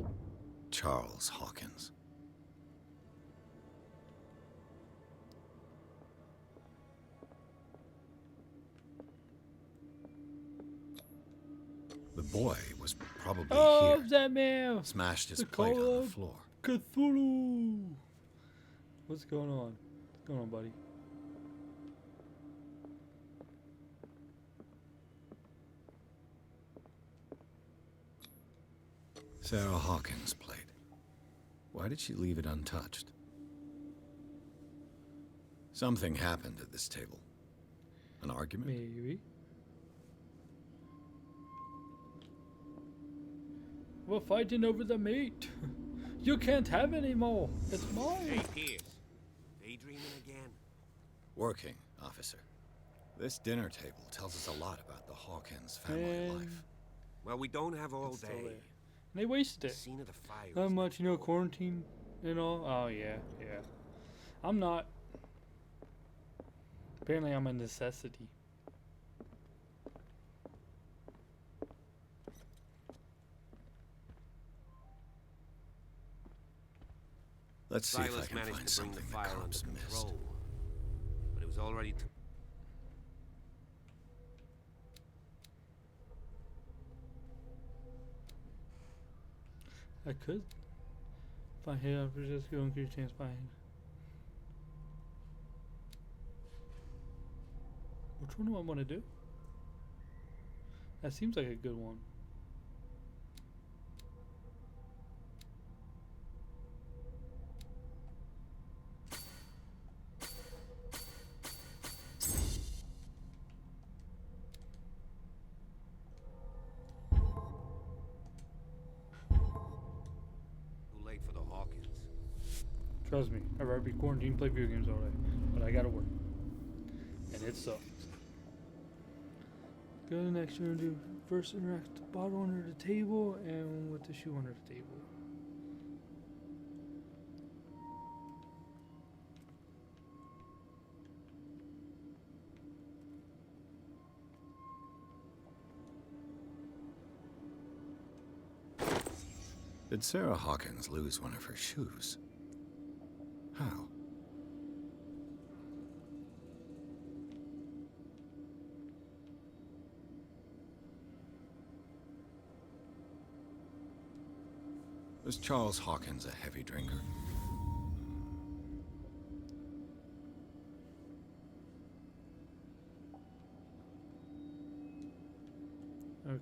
[SPEAKER 3] Charles Hawkins. The boy was probably here.
[SPEAKER 1] That man!
[SPEAKER 3] Smashed his
[SPEAKER 1] The
[SPEAKER 3] plate
[SPEAKER 1] Call
[SPEAKER 3] on the
[SPEAKER 1] of
[SPEAKER 3] floor.
[SPEAKER 1] Cthulhu! What's going on? What's going on, buddy?
[SPEAKER 3] Sarah Hawkins' plate. Why did she leave it untouched? Something happened at this table. An argument?
[SPEAKER 1] Maybe. We're fighting over the meat. You can't have any more. It's mine.
[SPEAKER 7] Hey, Pierce. Daydreaming again?
[SPEAKER 3] Working, officer. This dinner table tells us a lot about the Hawkins family life.
[SPEAKER 7] Well, we don't have all
[SPEAKER 1] Still
[SPEAKER 7] day.
[SPEAKER 1] there. And they wasted it.
[SPEAKER 7] Scene of the fire.
[SPEAKER 1] Not much, you know, quarantine and all. Oh, yeah, yeah. I'm not. Apparently, I'm a necessity.
[SPEAKER 3] Let's see if I
[SPEAKER 7] Silas
[SPEAKER 3] can
[SPEAKER 7] managed
[SPEAKER 3] find
[SPEAKER 7] to bring the
[SPEAKER 3] something the
[SPEAKER 7] fire under
[SPEAKER 3] cops missed.
[SPEAKER 7] control, but it was already too.
[SPEAKER 1] I could. If I hit up, just go increase chance by. Which one do I want to do? That seems like a good one.
[SPEAKER 7] Too late for the Hawkins.
[SPEAKER 1] Trust me, I'd rather be quarantined, play video games all day. But I gotta work. And it sucks. Go to the next room, do first interact with the bottle under the table and with the shoe under the table.
[SPEAKER 3] Did Sarah Hawkins lose one of her shoes? How? Was Charles Hawkins a heavy drinker?
[SPEAKER 1] Okay.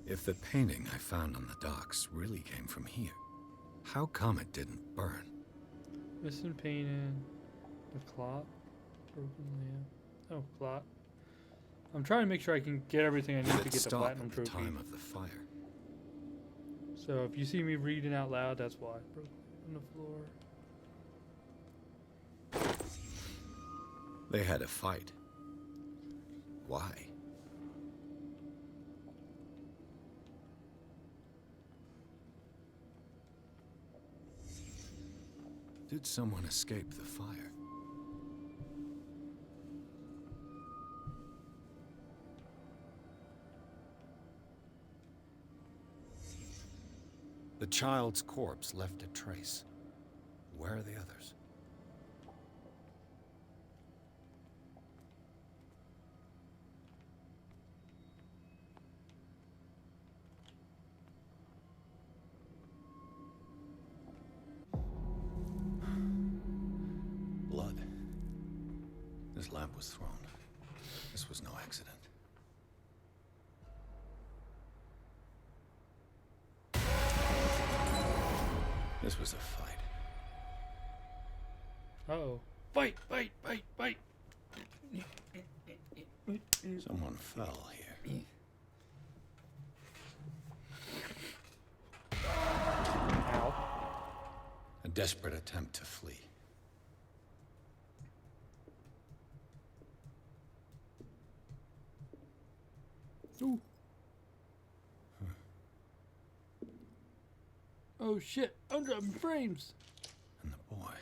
[SPEAKER 3] If the painting I found on the docks really came from here, how come it didn't burn?
[SPEAKER 1] Missing painting. The clock. Broken lamp. Oh, clock. I'm trying to make sure I can get everything I need
[SPEAKER 3] Did
[SPEAKER 1] to
[SPEAKER 3] it
[SPEAKER 1] get the
[SPEAKER 3] stop
[SPEAKER 1] platinum
[SPEAKER 3] at the
[SPEAKER 1] trophy.
[SPEAKER 3] time of the fire?
[SPEAKER 1] So if you see me reading out loud, that's why. Broken on the floor.
[SPEAKER 3] They had a fight. Why? Did someone escape the fire? The child's corpse left a trace. Where are the others? Blood. This lamp was thrown. This was no accident. This was a fight.
[SPEAKER 1] Uh-oh. Fight, fight, fight, fight.
[SPEAKER 3] Someone fell here.
[SPEAKER 1] Ow.
[SPEAKER 3] A desperate attempt to flee.
[SPEAKER 1] Ooh. Oh shit, I'm dropping frames.
[SPEAKER 3] And the boy.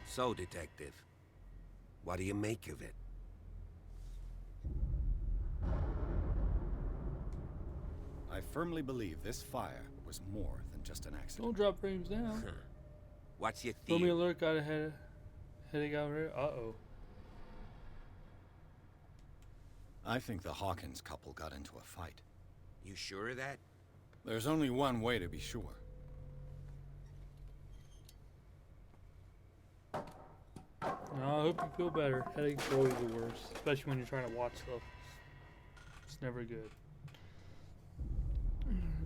[SPEAKER 7] So, Detective, What do you make of it?
[SPEAKER 3] I firmly believe this fire was more than just an accident.
[SPEAKER 1] Don't drop frames now.
[SPEAKER 7] What's your
[SPEAKER 1] Filming
[SPEAKER 7] theory?
[SPEAKER 1] alert, got a headache out here. Uh-oh.
[SPEAKER 3] I think the Hawkins couple got into a fight.
[SPEAKER 7] You sure of that?
[SPEAKER 3] There's only one way to be sure.
[SPEAKER 1] No, I hope you feel better. Headaches are always the worst, especially when you're trying to watch stuff. It's never good.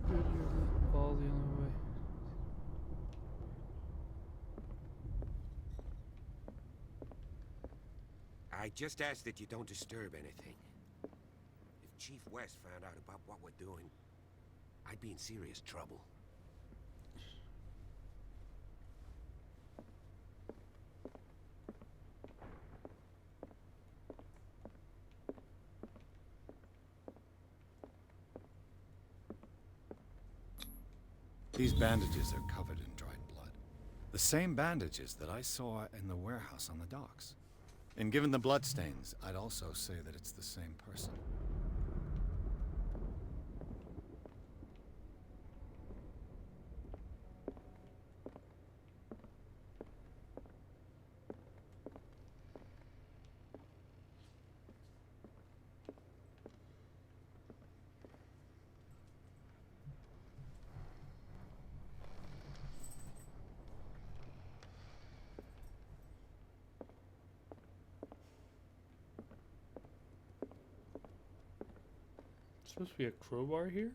[SPEAKER 1] Good, you're all the only way.
[SPEAKER 7] I just ask that you don't disturb anything. If Chief West found out about what we're doing, I'd be in serious trouble.
[SPEAKER 3] These bandages are covered in dried blood. The same bandages that I saw in the warehouse on the docks. And given the bloodstains, I'd also say that it's the same person.
[SPEAKER 1] Supposed to be a crowbar here?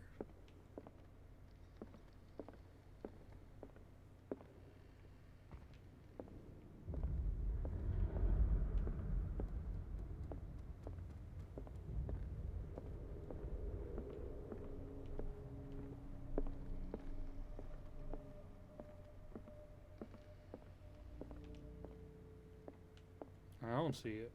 [SPEAKER 1] I don't see it.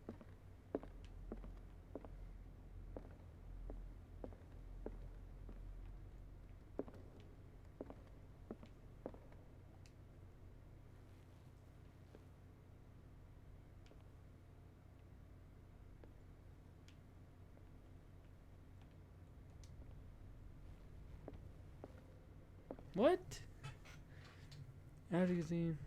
[SPEAKER 1] What? Magazine.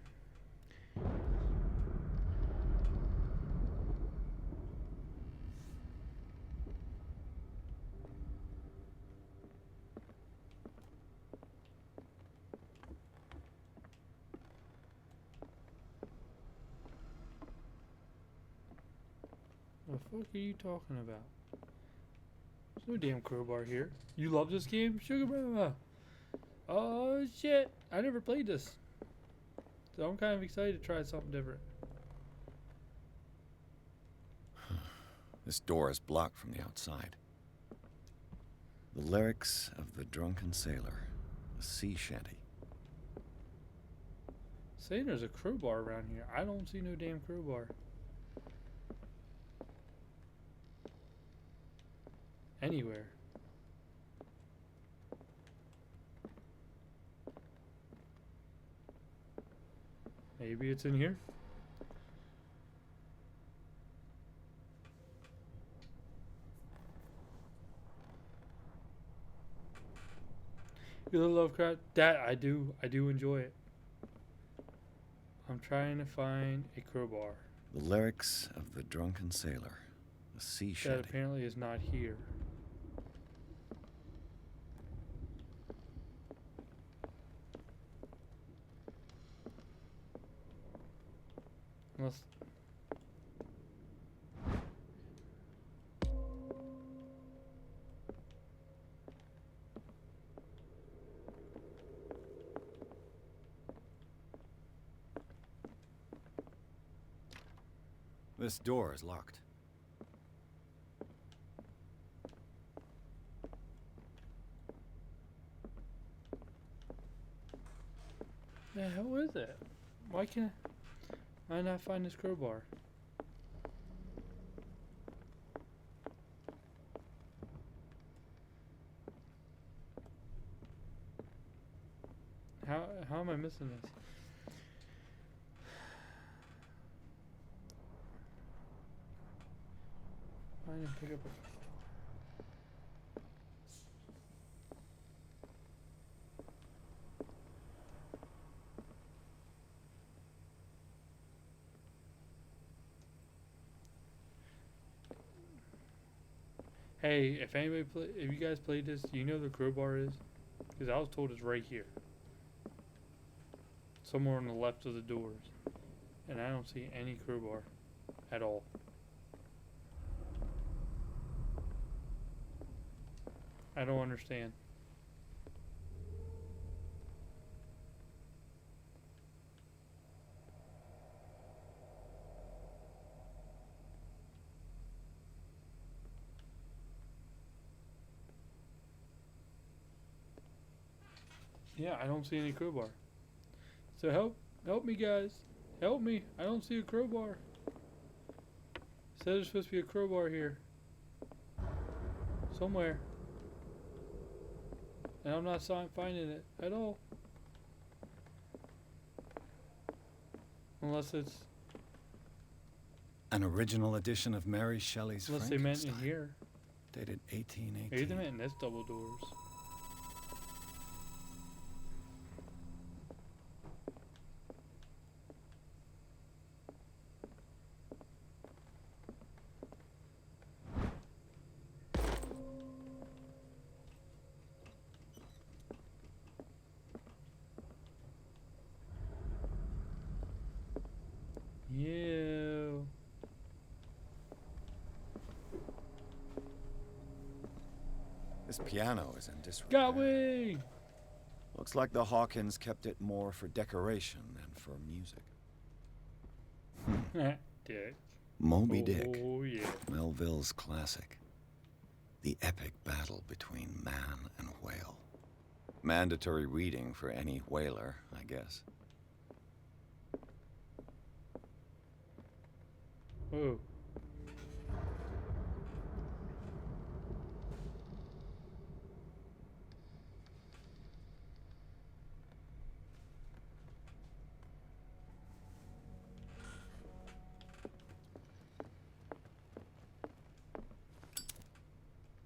[SPEAKER 1] The fuck are you talking about? There's no damn crowbar here. You love this game? Sugar Mama! Oh shit! I never played this. So I'm kind of excited to try something different.
[SPEAKER 3] This door is blocked from the outside. The lyrics of the drunken sailor, a sea shanty.
[SPEAKER 1] Saying there's a crowbar around here. I don't see no damn crowbar. Anywhere. Maybe it's in here. You love Lovecraft? That I do enjoy it. I'm trying to find a crowbar.
[SPEAKER 3] The lyrics of the drunken sailor, a sea shanty.
[SPEAKER 1] That apparently is not here. Unless...
[SPEAKER 3] This door is locked.
[SPEAKER 1] The hell is it? Why can't I not find this crowbar? How am I missing this? find and pick up a... Hey, if anybody if you guys played this, do you know where the crowbar is? Because I was told it's right here. Somewhere on the left of the doors. And I don't see any crowbar at all. I don't understand. Yeah, I don't see any crowbar. So help me, guys. Help me. I don't see a crowbar. Said there's supposed to be a crowbar here. Somewhere. And I'm not finding it at all. Unless it's...
[SPEAKER 3] An original edition of Mary Shelley's
[SPEAKER 1] Unless they meant in
[SPEAKER 3] Frankenstein,
[SPEAKER 1] here.
[SPEAKER 3] dated 1818.
[SPEAKER 1] Maybe they meant in this double doors. Yeah.
[SPEAKER 3] This piano is in disrepair.
[SPEAKER 1] Got we!
[SPEAKER 3] Looks like the Hawkins kept it more for decoration than for music.
[SPEAKER 1] Dick.
[SPEAKER 3] Moby Dick.
[SPEAKER 1] Oh, yeah.
[SPEAKER 3] Melville's classic. The epic battle between man and whale. Mandatory reading for any whaler, I guess.
[SPEAKER 1] Whoa.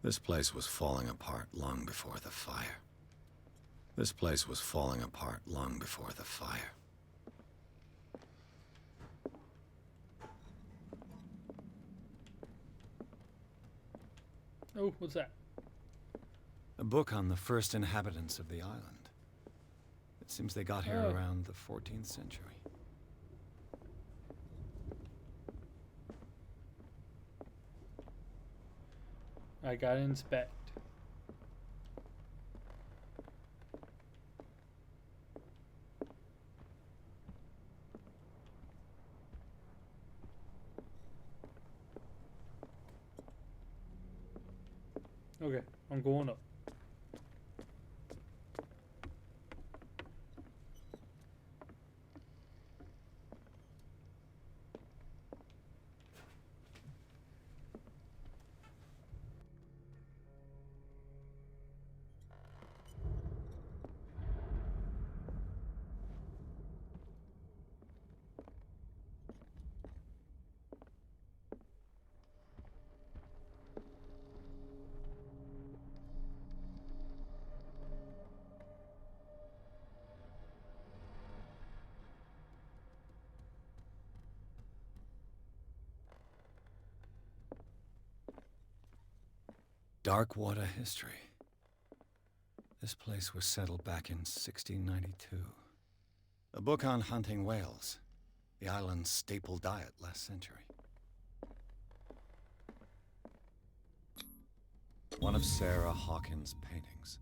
[SPEAKER 3] This place was falling apart long before the fire. This place was falling apart long before the fire.
[SPEAKER 1] Oh, what's that?
[SPEAKER 3] A book on the first inhabitants of the island. It seems they got here
[SPEAKER 1] Oh.
[SPEAKER 3] around the 14th century.
[SPEAKER 1] I gotta inspect. Okay, I'm going up.
[SPEAKER 3] Dark water history. This place was settled back in 1692. A book on hunting whales, the island's staple diet last century. One of Sarah Hawkins' paintings.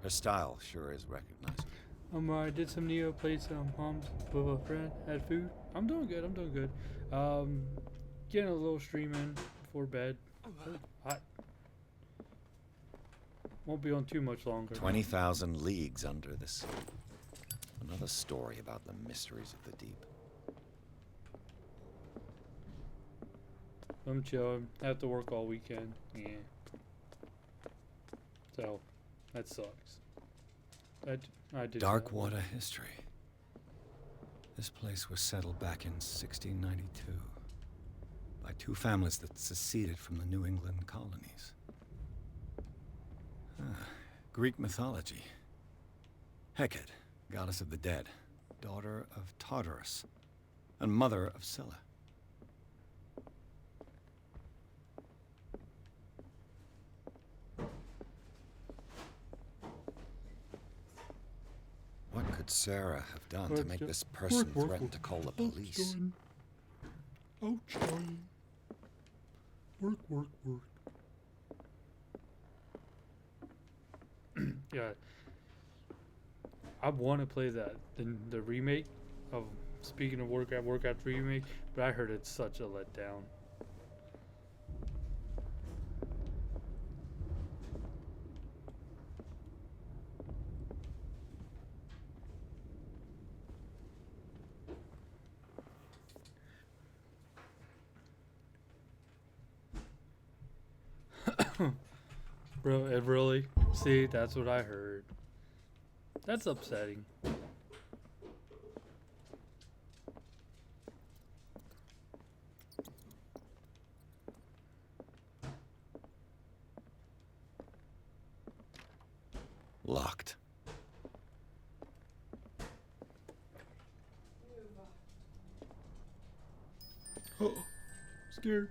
[SPEAKER 3] Her style sure is recognizable.
[SPEAKER 1] I did some Neo, played some Palms with a friend, had food. I'm doing good, I'm doing good. Getting a little stream in before bed. Hot. Won't be on too much longer.
[SPEAKER 3] 20,000 leagues under the sea. Another story about the mysteries of the deep.
[SPEAKER 1] I'm chilling. I have to work all weekend. Yeah. So, that sucks. I did
[SPEAKER 3] Dark
[SPEAKER 1] that.
[SPEAKER 3] water history. This place was settled back in 1692 by two families that seceded from the New England colonies. Greek mythology. Hecate, goddess of the dead, daughter of Tartarus, and mother of Scylla. What could Sarah have done to make this person threaten to call the police?
[SPEAKER 1] Ouch. Work. Yeah. I want to play the remake of, speaking of Workout remake, but I heard it's such a letdown. Bro, it really? See, that's what I heard. That's upsetting.
[SPEAKER 3] Locked.
[SPEAKER 1] Oh, scared.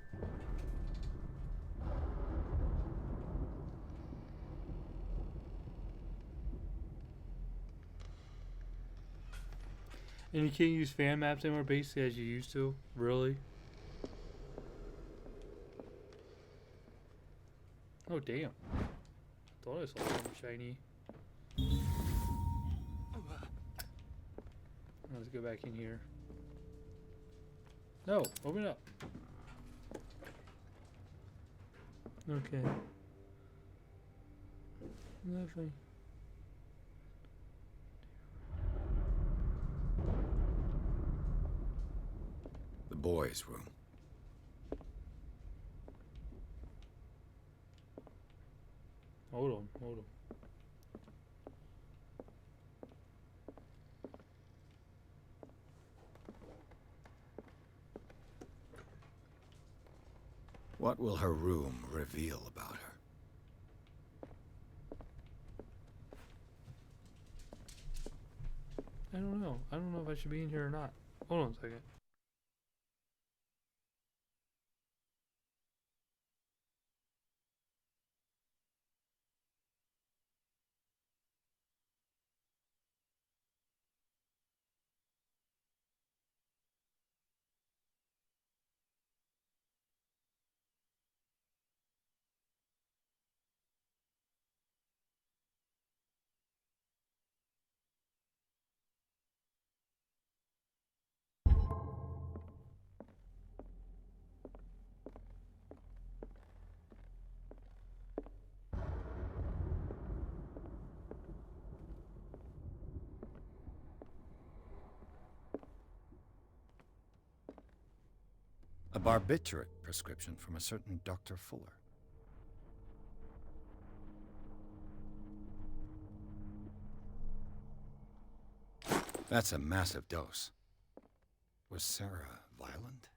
[SPEAKER 1] And you can't use fan maps anymore, basically, as you used to? Really? Oh, damn. Thought I saw something shiny. Let's go back in here. No, open it up. Okay. Nothing.
[SPEAKER 3] The boys' room.
[SPEAKER 1] Hold on.
[SPEAKER 3] What will her room reveal about her?
[SPEAKER 1] I don't know. I don't know if I should be in here or not. Hold on a second.
[SPEAKER 3] A barbiturate prescription from a certain Dr. Fuller. That's a massive dose. Was Sarah violent?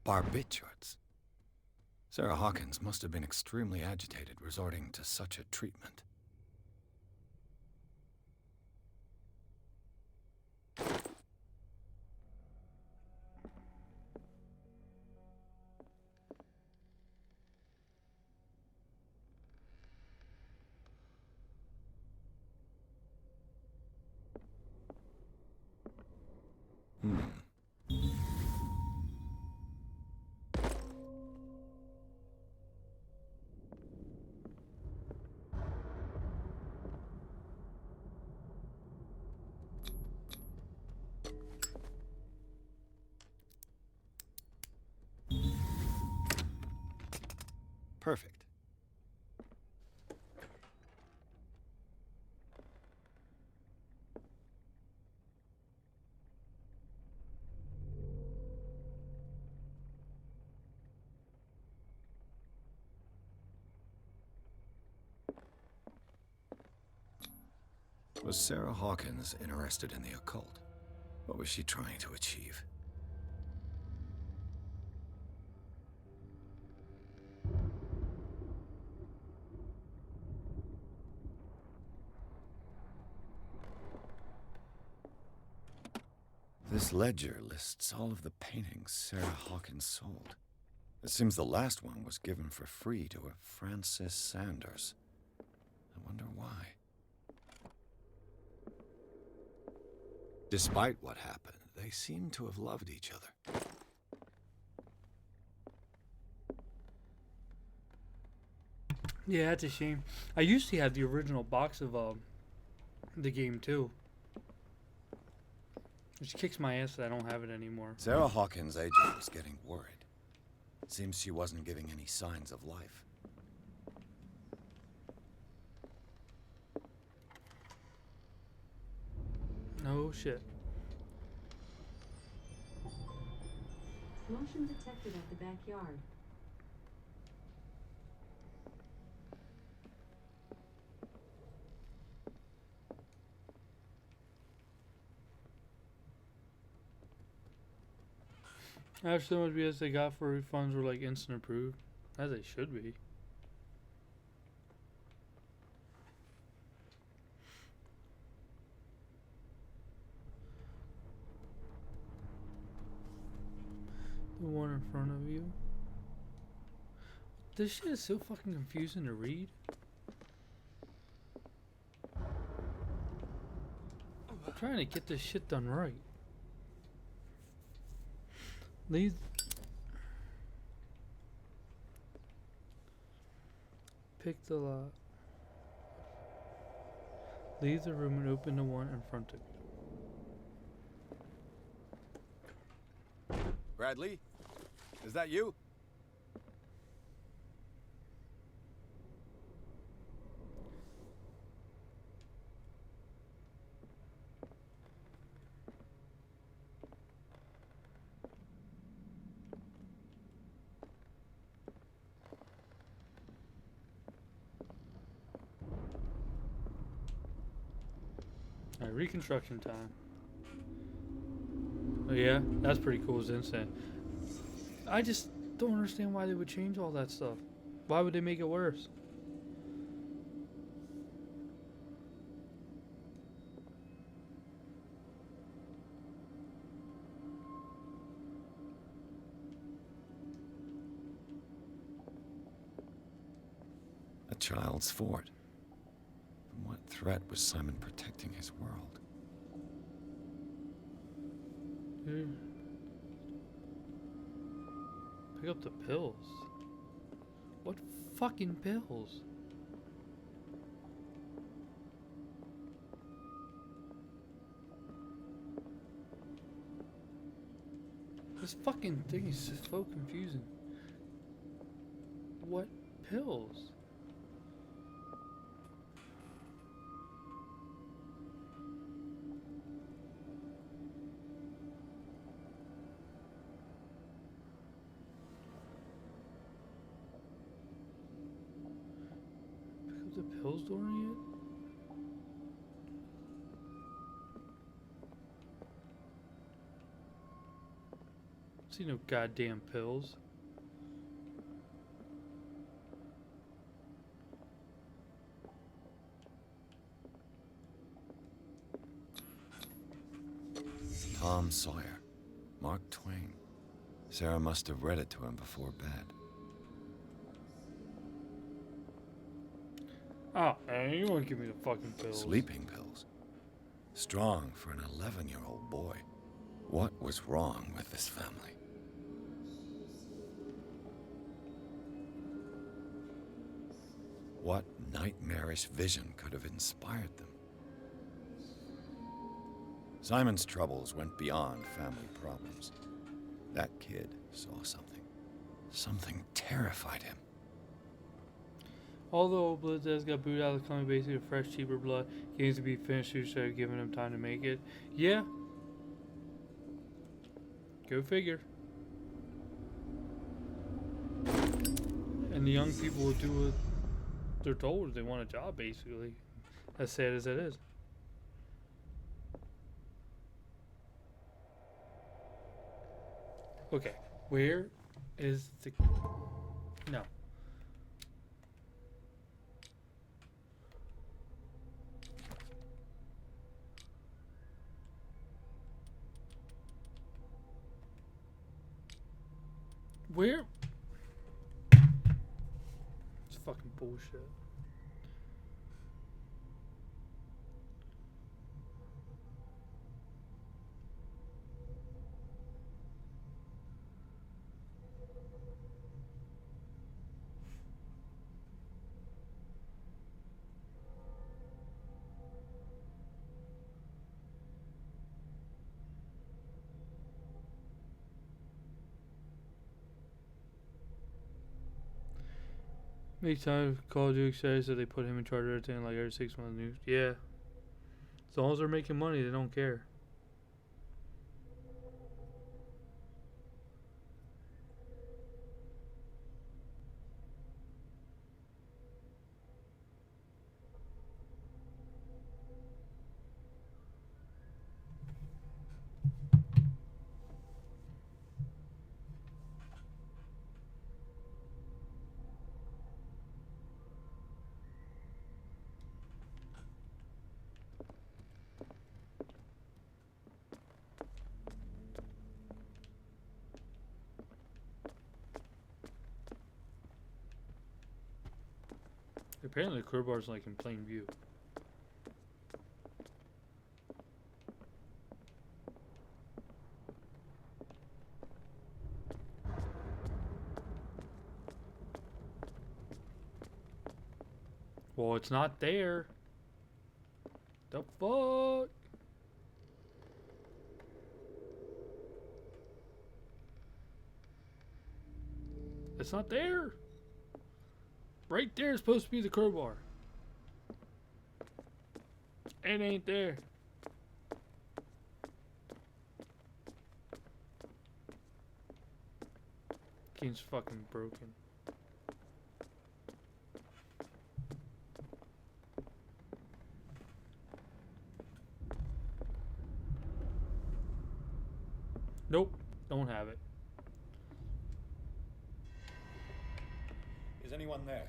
[SPEAKER 3] Barbiturates. Sarah Hawkins must have been extremely agitated resorting to such a treatment. Perfect. Was Sarah Hawkins interested in the occult? What was she trying to achieve? This ledger lists all of the paintings Sarah Hawkins sold. It seems the last one was given for free to a Francis Sanders. I wonder why. Despite what happened, they seem to have loved each other.
[SPEAKER 1] Yeah, that's a shame. I used to have the original box of the game too. Which kicks my ass that I don't have it anymore.
[SPEAKER 3] Sarah Hawkins' agent was getting worried. Seems she wasn't giving any signs of life.
[SPEAKER 1] No shit.
[SPEAKER 15] Motion detected at the backyard.
[SPEAKER 1] Actually, what BS they got for refunds were like instant approved, as they should be. The one in front of you. This shit is so fucking confusing to read. I'm trying to get this shit done right. Leave. Pick the lot. Leave the room and open the one in front of you.
[SPEAKER 3] Bradley? Is that you?
[SPEAKER 1] Alright, reconstruction time. Oh yeah, that's pretty cool as instant. I just don't understand why they would change all that stuff. Why would they make it worse?
[SPEAKER 3] A child's fort. From what threat was Simon protecting his world?
[SPEAKER 1] Pick up the pills. What fucking pills? This fucking thing is just so confusing. What pills? The pills during it? See no goddamn pills.
[SPEAKER 3] Tom Sawyer. Mark Twain. Sarah must have read it to him before bed.
[SPEAKER 1] Oh, man, you won't give me the fucking pills.
[SPEAKER 3] Sleeping pills. Strong for an 11-year-old boy. What was wrong with this family? What nightmarish vision could have inspired them? Simon's troubles went beyond family problems. That kid saw something. Something terrified him.
[SPEAKER 1] Although Bloods got booted out of the company basically with fresh, cheaper blood, games to be finished instead of giving him time to make it. Yeah. Go figure. And the young people will do what they're told. They want a job, basically. As sad as it is. Okay. Where is the... No. Where? It's fucking bullshit. Make time Call of Duty says that they put him in charge of everything like every 6 months news. Yeah. As long as they're making money, they don't care. Apparently, the crowbar's like in plain view. Well, it's not there. The fuck? It's not there. Right there is supposed to be the crowbar. It ain't there. Game's fucking broken. Nope, don't have it.
[SPEAKER 3] Is anyone there?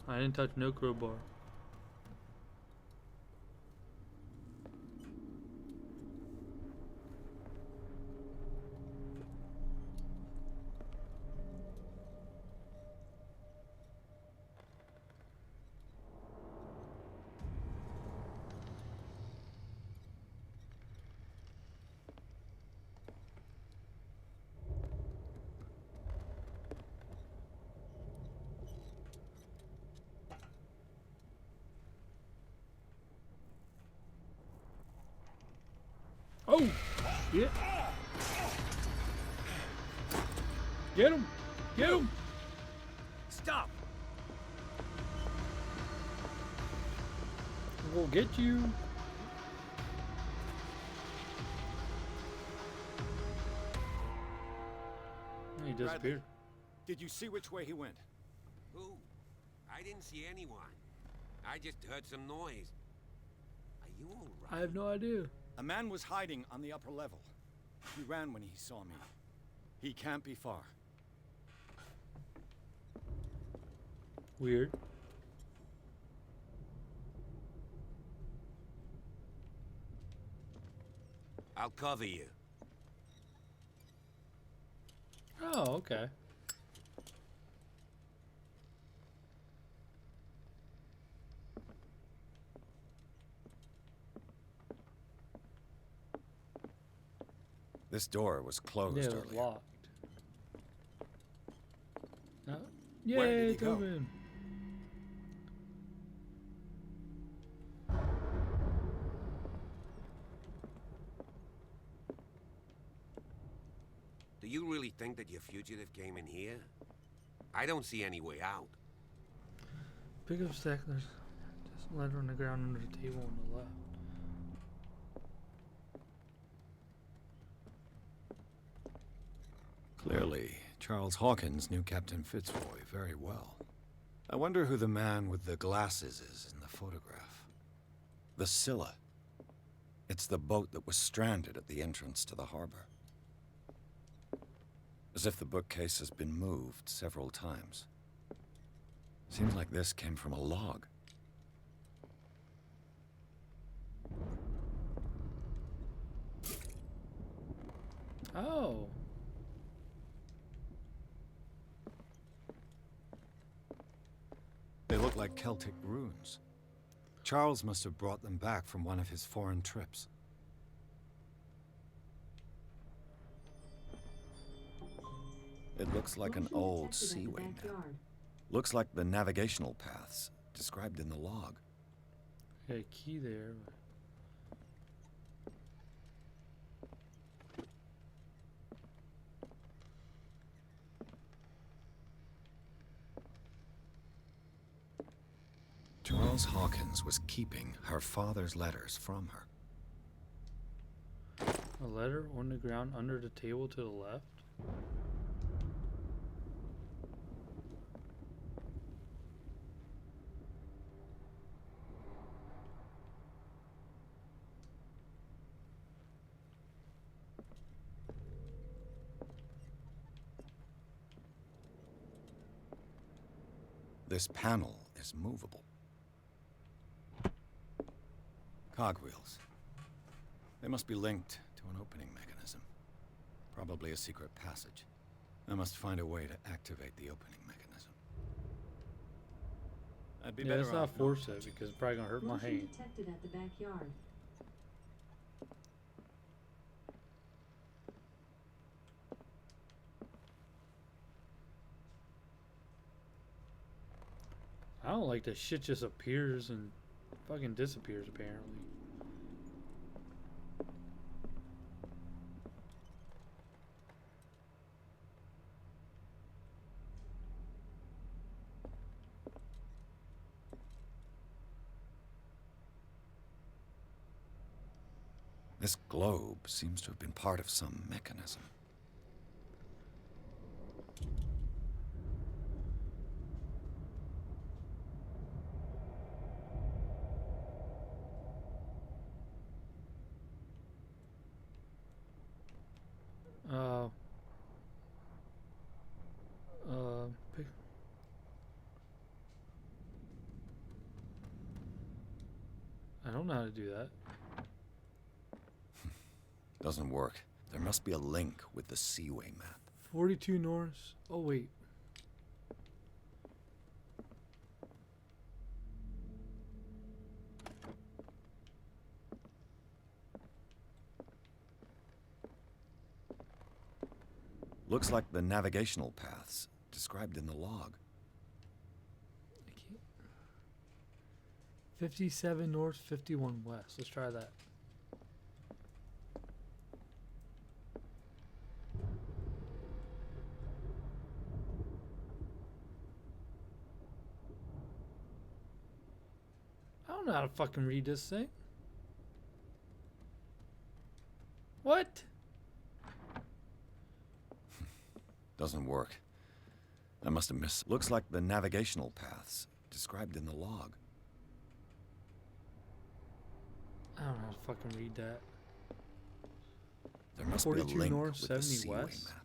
[SPEAKER 1] I didn't touch no crowbar. Oh, shit. Get him. Get him.
[SPEAKER 12] Stop!
[SPEAKER 1] We'll get you. He disappeared.
[SPEAKER 3] Bradley, did you see which way he went?
[SPEAKER 7] Who? I didn't see anyone. I just heard some noise. Are you all right?
[SPEAKER 1] I have no idea.
[SPEAKER 3] A man was hiding on the upper level. He ran when he saw me. He can't be far.
[SPEAKER 1] Weird.
[SPEAKER 7] I'll cover you.
[SPEAKER 1] Oh, okay.
[SPEAKER 3] This door was closed
[SPEAKER 1] Yeah, it was
[SPEAKER 3] earlier.
[SPEAKER 1] locked.
[SPEAKER 3] Where
[SPEAKER 1] Yay,
[SPEAKER 3] did he
[SPEAKER 1] it's
[SPEAKER 3] go?
[SPEAKER 1] open.
[SPEAKER 7] Do you really think that your fugitive came in here? I don't see any way out.
[SPEAKER 1] Pick up stack. There's just a letter on the ground under the table on the left.
[SPEAKER 3] Clearly, Charles Hawkins knew Captain Fitzroy very well. I wonder who the man with the glasses is in the photograph. The Scylla. It's the boat that was stranded at the entrance to the harbor. As if the bookcase has been moved several times. Seems like this came from a log.
[SPEAKER 1] Oh.
[SPEAKER 3] They look like Celtic runes. Charles must have brought them back from one of his foreign trips. It looks like an old seaway map. Looks like the navigational paths described in the log.
[SPEAKER 1] Got a key there.
[SPEAKER 3] Charles Hawkins was keeping her father's letters from her.
[SPEAKER 1] A letter on the ground under the table to the left?
[SPEAKER 3] This panel is movable. Cogwheels. They must be linked to an opening mechanism. Probably a secret passage. I must find a way to activate the opening mechanism. I'd be
[SPEAKER 1] Yeah,
[SPEAKER 3] better
[SPEAKER 1] let's
[SPEAKER 3] off
[SPEAKER 1] not force it because it's probably gonna hurt my hand.
[SPEAKER 15] Detected at the backyard.
[SPEAKER 1] I don't like that shit just appears and fucking disappears apparently.
[SPEAKER 3] This globe seems to have been part of some mechanism.
[SPEAKER 1] Pick. I don't know how to do that.
[SPEAKER 3] Doesn't work. There must be a link with the Seaway map.
[SPEAKER 1] 42 North. Oh, wait.
[SPEAKER 3] Looks like the navigational paths described in the log.
[SPEAKER 1] 57 North, 51 West. Let's try that. I don't know how to fucking read this thing. What?
[SPEAKER 3] Doesn't work. I must have missed. Looks like the navigational paths described in the log.
[SPEAKER 1] I don't know how to fucking read that.
[SPEAKER 3] There must be a
[SPEAKER 1] 42
[SPEAKER 3] link
[SPEAKER 1] North,
[SPEAKER 3] with the
[SPEAKER 1] 70
[SPEAKER 3] Seaway
[SPEAKER 1] West.
[SPEAKER 3] map.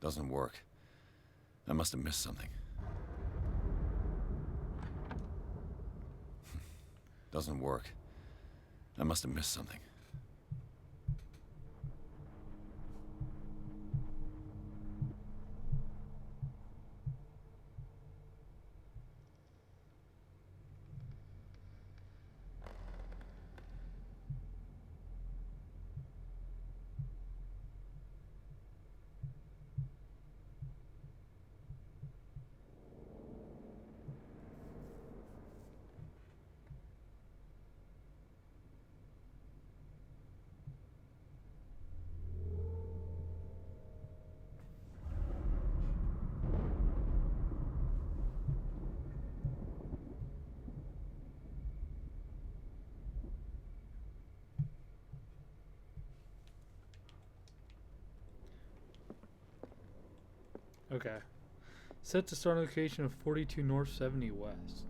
[SPEAKER 3] Doesn't work. I must have missed something. Doesn't work. I must have missed something.
[SPEAKER 1] Okay. Set the starting location of 42 North, 70 West.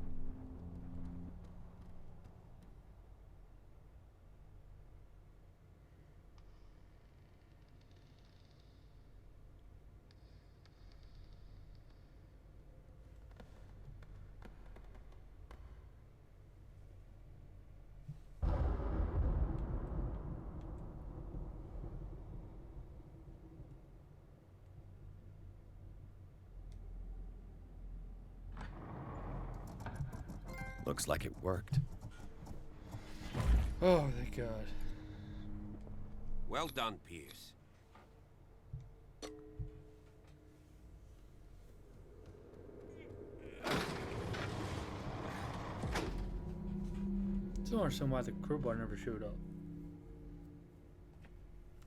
[SPEAKER 3] Looks like it worked.
[SPEAKER 1] Oh, thank God.
[SPEAKER 7] Well done, Pierce.
[SPEAKER 1] I don't understand why the crowbar never showed up.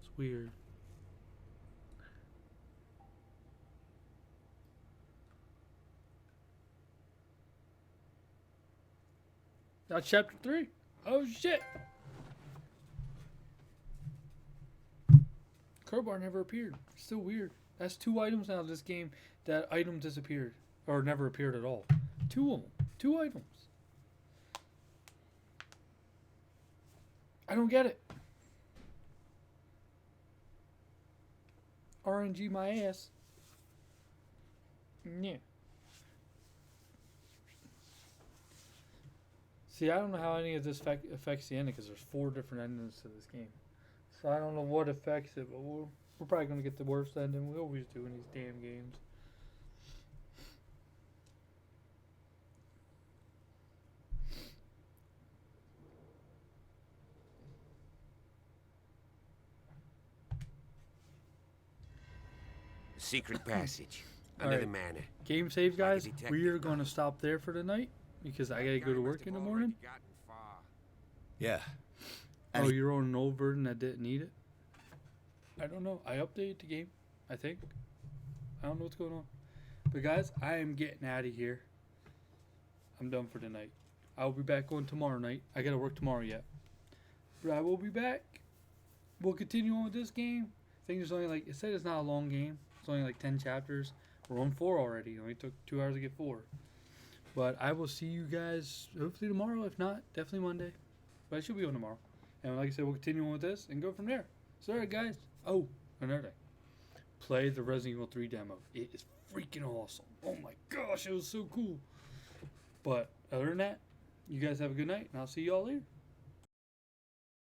[SPEAKER 1] It's weird. That's chapter 3. Oh shit! Crowbar never appeared. Still weird. That's 2 items now in this game that item disappeared. Or never appeared at all. 2 of them. 2 items. I don't get it. RNG my ass. Yeah. See, I don't know how any of this affects the ending because there's 4 different endings to this game. So I don't know what affects it, but we're probably going to get the worst ending. We always do in these damn games.
[SPEAKER 7] Secret passage. Under the manor.
[SPEAKER 1] Game save, guys. We are going to stop there for tonight because I got to go to work in the morning.
[SPEAKER 3] Yeah.
[SPEAKER 1] Oh, you're on an old version that didn't need it? I don't know. I updated the game, I think. I don't know what's going on. But guys, I am getting out of here. I'm done for tonight. I'll be back on tomorrow night. I got to work tomorrow yet. But I will be back. We'll continue on with this game. I think there's only like, it said it's not a long game. It's only like 10 chapters. We're on 4 already. It only took 2 hours to get 4. But I will see you guys hopefully tomorrow. If not, definitely Monday. But I should be on tomorrow. And like I said, we'll continue on with this and go from there. So, alright, guys. Oh, another thing. Play the Resident Evil 3 demo. It is freaking awesome. Oh my gosh, it was so cool. But other than that, you guys have a good night, and I'll see y'all later.